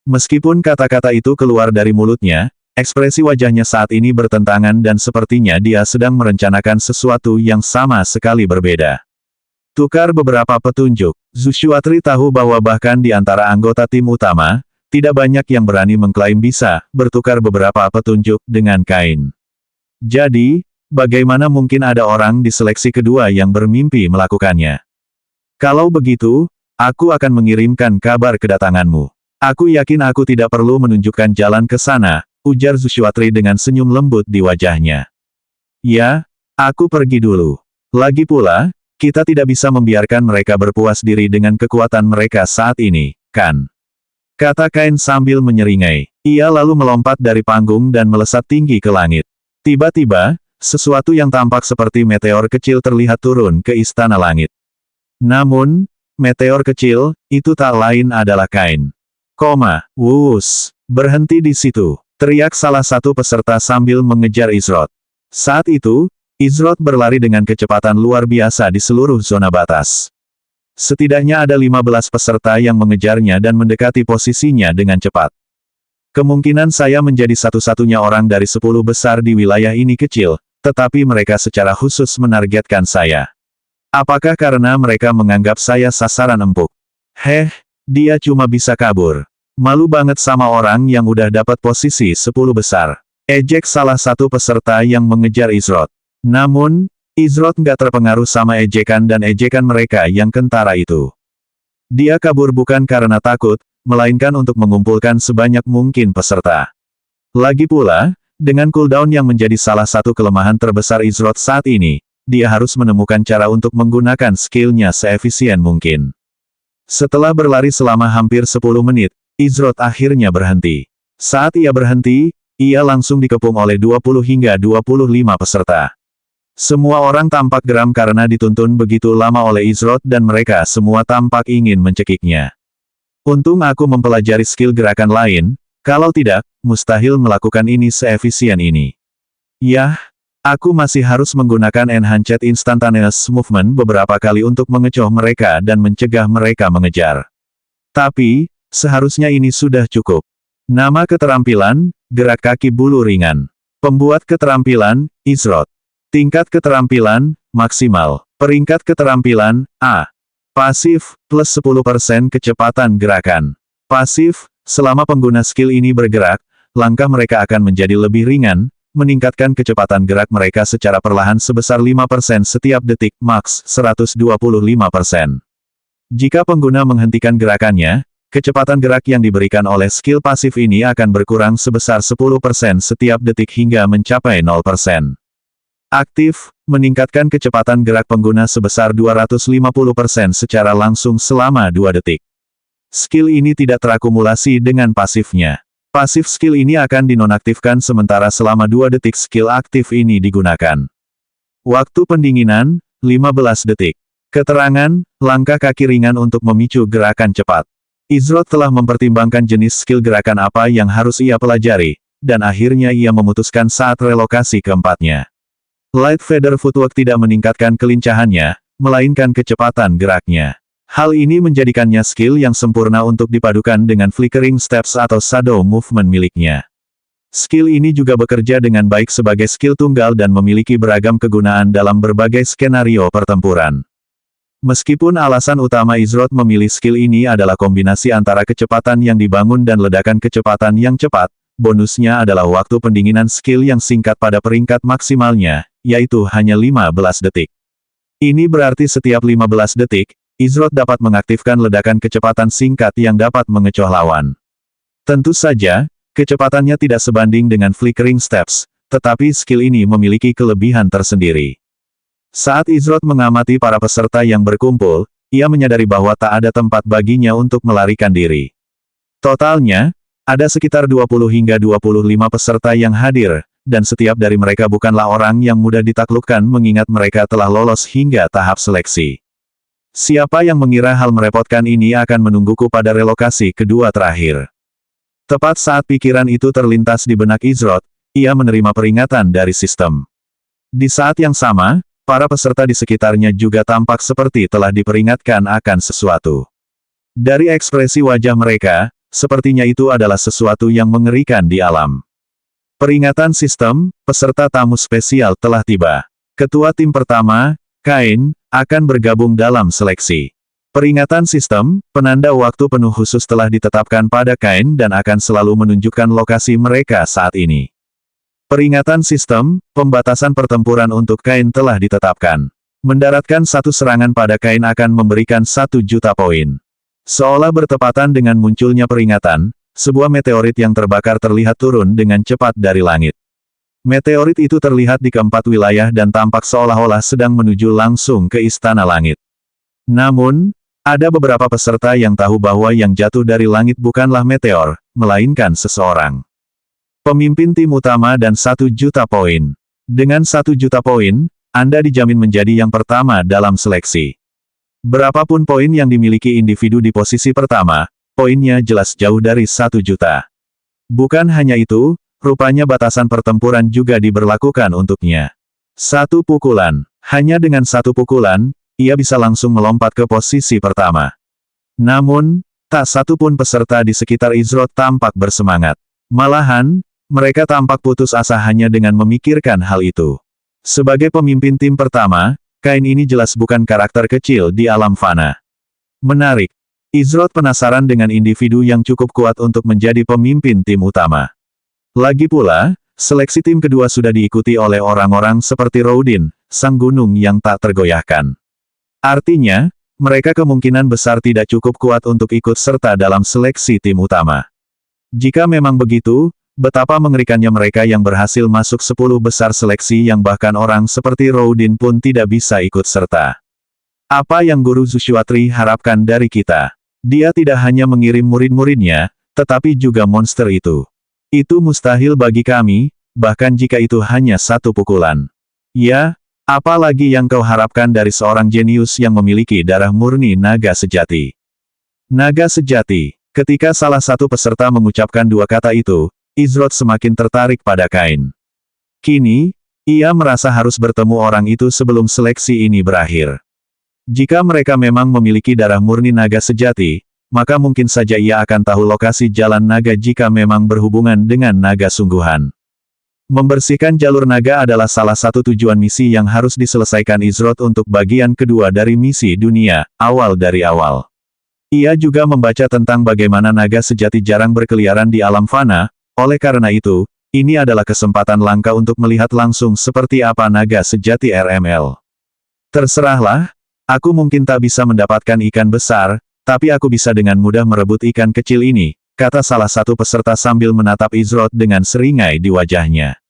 Meskipun kata-kata itu keluar dari mulutnya, ekspresi wajahnya saat ini bertentangan dan sepertinya dia sedang merencanakan sesuatu yang sama sekali berbeda. Tukar beberapa petunjuk. Zushwatri tahu bahwa bahkan di antara anggota tim utama, tidak banyak yang berani mengklaim bisa bertukar beberapa petunjuk dengan Kain. Jadi, bagaimana mungkin ada orang di seleksi kedua yang bermimpi melakukannya? Kalau begitu, aku akan mengirimkan kabar kedatanganmu. Aku yakin aku tidak perlu menunjukkan jalan ke sana, ujar Zushwatri dengan senyum lembut di wajahnya. Ya, aku pergi dulu. Lagi pula, kita tidak bisa membiarkan mereka berpuas diri dengan kekuatan mereka saat ini, kan? Kata Kain sambil menyeringai. Ia lalu melompat dari panggung dan melesat tinggi ke langit. Tiba-tiba, sesuatu yang tampak seperti meteor kecil terlihat turun ke istana langit. Namun, meteor kecil, itu tak lain adalah Kain. Wuus, berhenti di situ, teriak salah satu peserta sambil mengejar Izrod. Saat itu, Izrod berlari dengan kecepatan luar biasa di seluruh zona batas. Setidaknya ada 15 peserta yang mengejarnya dan mendekati posisinya dengan cepat. Kemungkinan saya menjadi satu-satunya orang dari 10 besar di wilayah ini kecil, tetapi mereka secara khusus menargetkan saya. Apakah karena mereka menganggap saya sasaran empuk? Dia cuma bisa kabur. Malu banget sama orang yang udah dapat posisi 10 besar. Ejek salah satu peserta yang mengejar Izrod. Namun, Izrod nggak terpengaruh sama ejekan dan ejekan mereka yang kentara itu. Dia kabur bukan karena takut, melainkan untuk mengumpulkan sebanyak mungkin peserta. Lagi pula, dengan cooldown yang menjadi salah satu kelemahan terbesar Izrod saat ini, dia harus menemukan cara untuk menggunakan skillnya seefisien mungkin. Setelah berlari selama hampir 10 menit, Izrod akhirnya berhenti. Saat ia berhenti, ia langsung dikepung oleh 20 hingga 25 peserta. Semua orang tampak geram karena dituntun begitu lama oleh Izrod dan mereka semua tampak ingin mencekiknya. Untung aku mempelajari skill gerakan lain, kalau tidak, mustahil melakukan ini seefisien ini. Yah, aku masih harus menggunakan Enhanced Instantaneous Movement beberapa kali untuk mengecoh mereka dan mencegah mereka mengejar. Tapi, seharusnya ini sudah cukup. Nama keterampilan, gerak kaki bulu ringan. Pembuat keterampilan, Izrod. Tingkat keterampilan, maksimal. Peringkat keterampilan, A. Pasif, plus 10% kecepatan gerakan. Pasif, selama pengguna skill ini bergerak, langkah mereka akan menjadi lebih ringan, meningkatkan kecepatan gerak mereka secara perlahan sebesar 5% setiap detik, maks 125%. Jika pengguna menghentikan gerakannya, kecepatan gerak yang diberikan oleh skill pasif ini akan berkurang sebesar 10% setiap detik hingga mencapai 0%. Aktif, meningkatkan kecepatan gerak pengguna sebesar 250% secara langsung selama 2 detik. Skill ini tidak terakumulasi dengan pasifnya. Pasif skill ini akan dinonaktifkan sementara selama 2 detik skill aktif ini digunakan. Waktu pendinginan, 15 detik. Keterangan, langkah kaki ringan untuk memicu gerakan cepat. Izrod telah mempertimbangkan jenis skill gerakan apa yang harus ia pelajari, dan akhirnya ia memutuskan saat relokasi keempatnya. Light Feather Footwork tidak meningkatkan kelincahannya, melainkan kecepatan geraknya. Hal ini menjadikannya skill yang sempurna untuk dipadukan dengan Flickering Steps atau Shadow Movement miliknya. Skill ini juga bekerja dengan baik sebagai skill tunggal dan memiliki beragam kegunaan dalam berbagai skenario pertempuran. Meskipun alasan utama Izrod memilih skill ini adalah kombinasi antara kecepatan yang dibangun dan ledakan kecepatan yang cepat, bonusnya adalah waktu pendinginan skill yang singkat pada peringkat maksimalnya, yaitu hanya 15 detik. Ini berarti setiap 15 detik, Izrod dapat mengaktifkan ledakan kecepatan singkat yang dapat mengecoh lawan. Tentu saja, kecepatannya tidak sebanding dengan Flickering Steps, tetapi skill ini memiliki kelebihan tersendiri. Saat Izrod mengamati para peserta yang berkumpul, ia menyadari bahwa tak ada tempat baginya untuk melarikan diri. Totalnya, ada sekitar 20 hingga 25 peserta yang hadir, dan setiap dari mereka bukanlah orang yang mudah ditaklukkan mengingat mereka telah lolos hingga tahap seleksi. Siapa yang mengira hal merepotkan ini akan menungguku pada relokasi kedua terakhir? Tepat saat pikiran itu terlintas di benak Izrod, ia menerima peringatan dari sistem. Di saat yang sama, para peserta di sekitarnya juga tampak seperti telah diperingatkan akan sesuatu. Dari ekspresi wajah mereka, sepertinya itu adalah sesuatu yang mengerikan di alam. Peringatan sistem, peserta tamu spesial telah tiba. Ketua tim pertama, Kain, akan bergabung dalam seleksi. Peringatan sistem, penanda waktu penuh khusus telah ditetapkan pada Kain dan akan selalu menunjukkan lokasi mereka saat ini. Peringatan sistem, pembatasan pertempuran untuk Kain telah ditetapkan. Mendaratkan satu serangan pada Kain akan memberikan 1 juta poin. Seolah bertepatan dengan munculnya peringatan, sebuah meteorit yang terbakar terlihat turun dengan cepat dari langit. Meteorit itu terlihat di keempat wilayah dan tampak seolah-olah sedang menuju langsung ke Istana Langit. Namun, ada beberapa peserta yang tahu bahwa yang jatuh dari langit bukanlah meteor, melainkan seseorang. Pemimpin tim utama dan 1 juta poin. Dengan 1 juta poin, Anda dijamin menjadi yang pertama dalam seleksi. Berapapun poin yang dimiliki individu di posisi pertama, poinnya jelas jauh dari 1 juta. Bukan hanya itu, rupanya batasan pertempuran juga diberlakukan untuknya. 1 pukulan. Hanya dengan 1 pukulan, ia bisa langsung melompat ke posisi pertama. Namun, tak satu pun peserta di sekitar Izrod tampak bersemangat. Malahan, mereka tampak putus asa hanya dengan memikirkan hal itu. Sebagai pemimpin tim pertama, Kain ini jelas bukan karakter kecil di alam fana. Menarik. Izrod penasaran dengan individu yang cukup kuat untuk menjadi pemimpin tim utama. Lagi pula, seleksi tim kedua sudah diikuti oleh orang-orang seperti Rodin, sang gunung yang tak tergoyahkan. Artinya, mereka kemungkinan besar tidak cukup kuat untuk ikut serta dalam seleksi tim utama. Jika memang begitu, betapa mengerikannya mereka yang berhasil masuk 10 besar seleksi yang bahkan orang seperti Rodin pun tidak bisa ikut serta. Apa yang Guru Zushwatri harapkan dari kita? Dia tidak hanya mengirim murid-muridnya, tetapi juga monster itu. Itu mustahil bagi kami, bahkan jika itu hanya 1 pukulan. Ya, apalagi yang kau harapkan dari seorang jenius yang memiliki darah murni naga sejati. Naga sejati. Ketika salah satu peserta mengucapkan 2 kata itu, Izrod semakin tertarik pada Kain. Kini, ia merasa harus bertemu orang itu sebelum seleksi ini berakhir. Jika mereka memang memiliki darah murni naga sejati, maka mungkin saja ia akan tahu lokasi jalan naga jika memang berhubungan dengan naga sungguhan. Membersihkan jalur naga adalah salah satu tujuan misi yang harus diselesaikan Izrod untuk bagian kedua dari misi dunia, awal dari awal. Ia juga membaca tentang bagaimana naga sejati jarang berkeliaran di alam fana, oleh karena itu, ini adalah kesempatan langka untuk melihat langsung seperti apa naga sejati RML. Terserahlah, aku mungkin tak bisa mendapatkan ikan besar, tapi aku bisa dengan mudah merebut ikan kecil ini, kata salah satu peserta sambil menatap Izrod dengan seringai di wajahnya.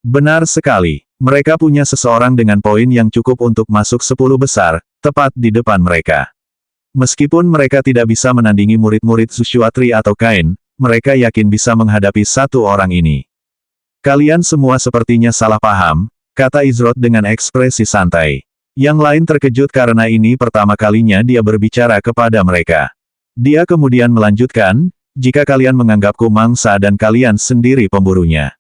Benar sekali, mereka punya seseorang dengan poin yang cukup untuk masuk 10 besar, tepat di depan mereka. Meskipun mereka tidak bisa menandingi murid-murid Zushwatri atau Kain, mereka yakin bisa menghadapi 1 orang ini. Kalian semua sepertinya salah paham, kata Izrod dengan ekspresi santai. Yang lain terkejut karena ini pertama kalinya dia berbicara kepada mereka. Dia kemudian melanjutkan, jika kalian menganggapku mangsa dan kalian sendiri pemburunya,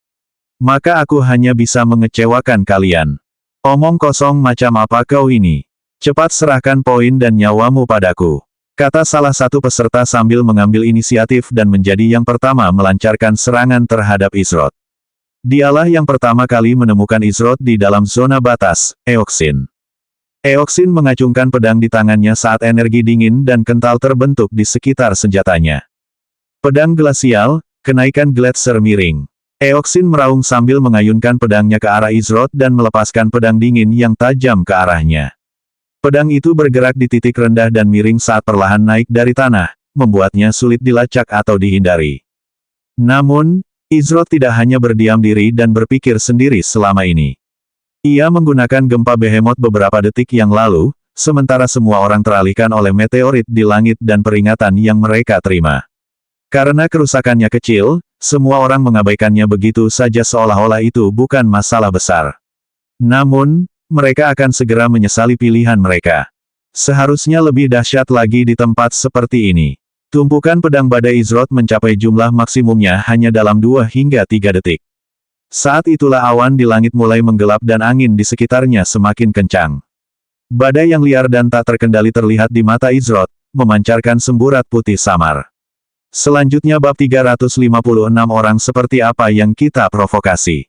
maka aku hanya bisa mengecewakan kalian. Omong kosong macam apa kau ini? Cepat serahkan poin dan nyawamu padaku, kata salah satu peserta sambil mengambil inisiatif dan menjadi yang pertama melancarkan serangan terhadap Izrod. Dialah yang pertama kali menemukan Izrod di dalam zona batas, Eoksin. Eoksin mengacungkan pedang di tangannya saat energi dingin dan kental terbentuk di sekitar senjatanya. Pedang glasial, kenaikan gletser miring. Eoksin meraung sambil mengayunkan pedangnya ke arah Izrod dan melepaskan pedang dingin yang tajam ke arahnya. Pedang itu bergerak di titik rendah dan miring saat perlahan naik dari tanah, membuatnya sulit dilacak atau dihindari. Namun, Izrod tidak hanya berdiam diri dan berpikir sendiri selama ini. Ia menggunakan gempa behemoth beberapa detik yang lalu, sementara semua orang teralihkan oleh meteorit di langit dan peringatan yang mereka terima. Karena kerusakannya kecil, semua orang mengabaikannya begitu saja seolah-olah itu bukan masalah besar. Namun, mereka akan segera menyesali pilihan mereka. Seharusnya lebih dahsyat lagi di tempat seperti ini. Tumpukan pedang badai Izrod mencapai jumlah maksimumnya hanya dalam 2 hingga 3 detik. Saat itulah awan di langit mulai menggelap dan angin di sekitarnya semakin kencang. Badai yang liar dan tak terkendali terlihat di mata Izrod, memancarkan semburat putih samar. Selanjutnya bab 356 orang seperti apa yang kita provokasi.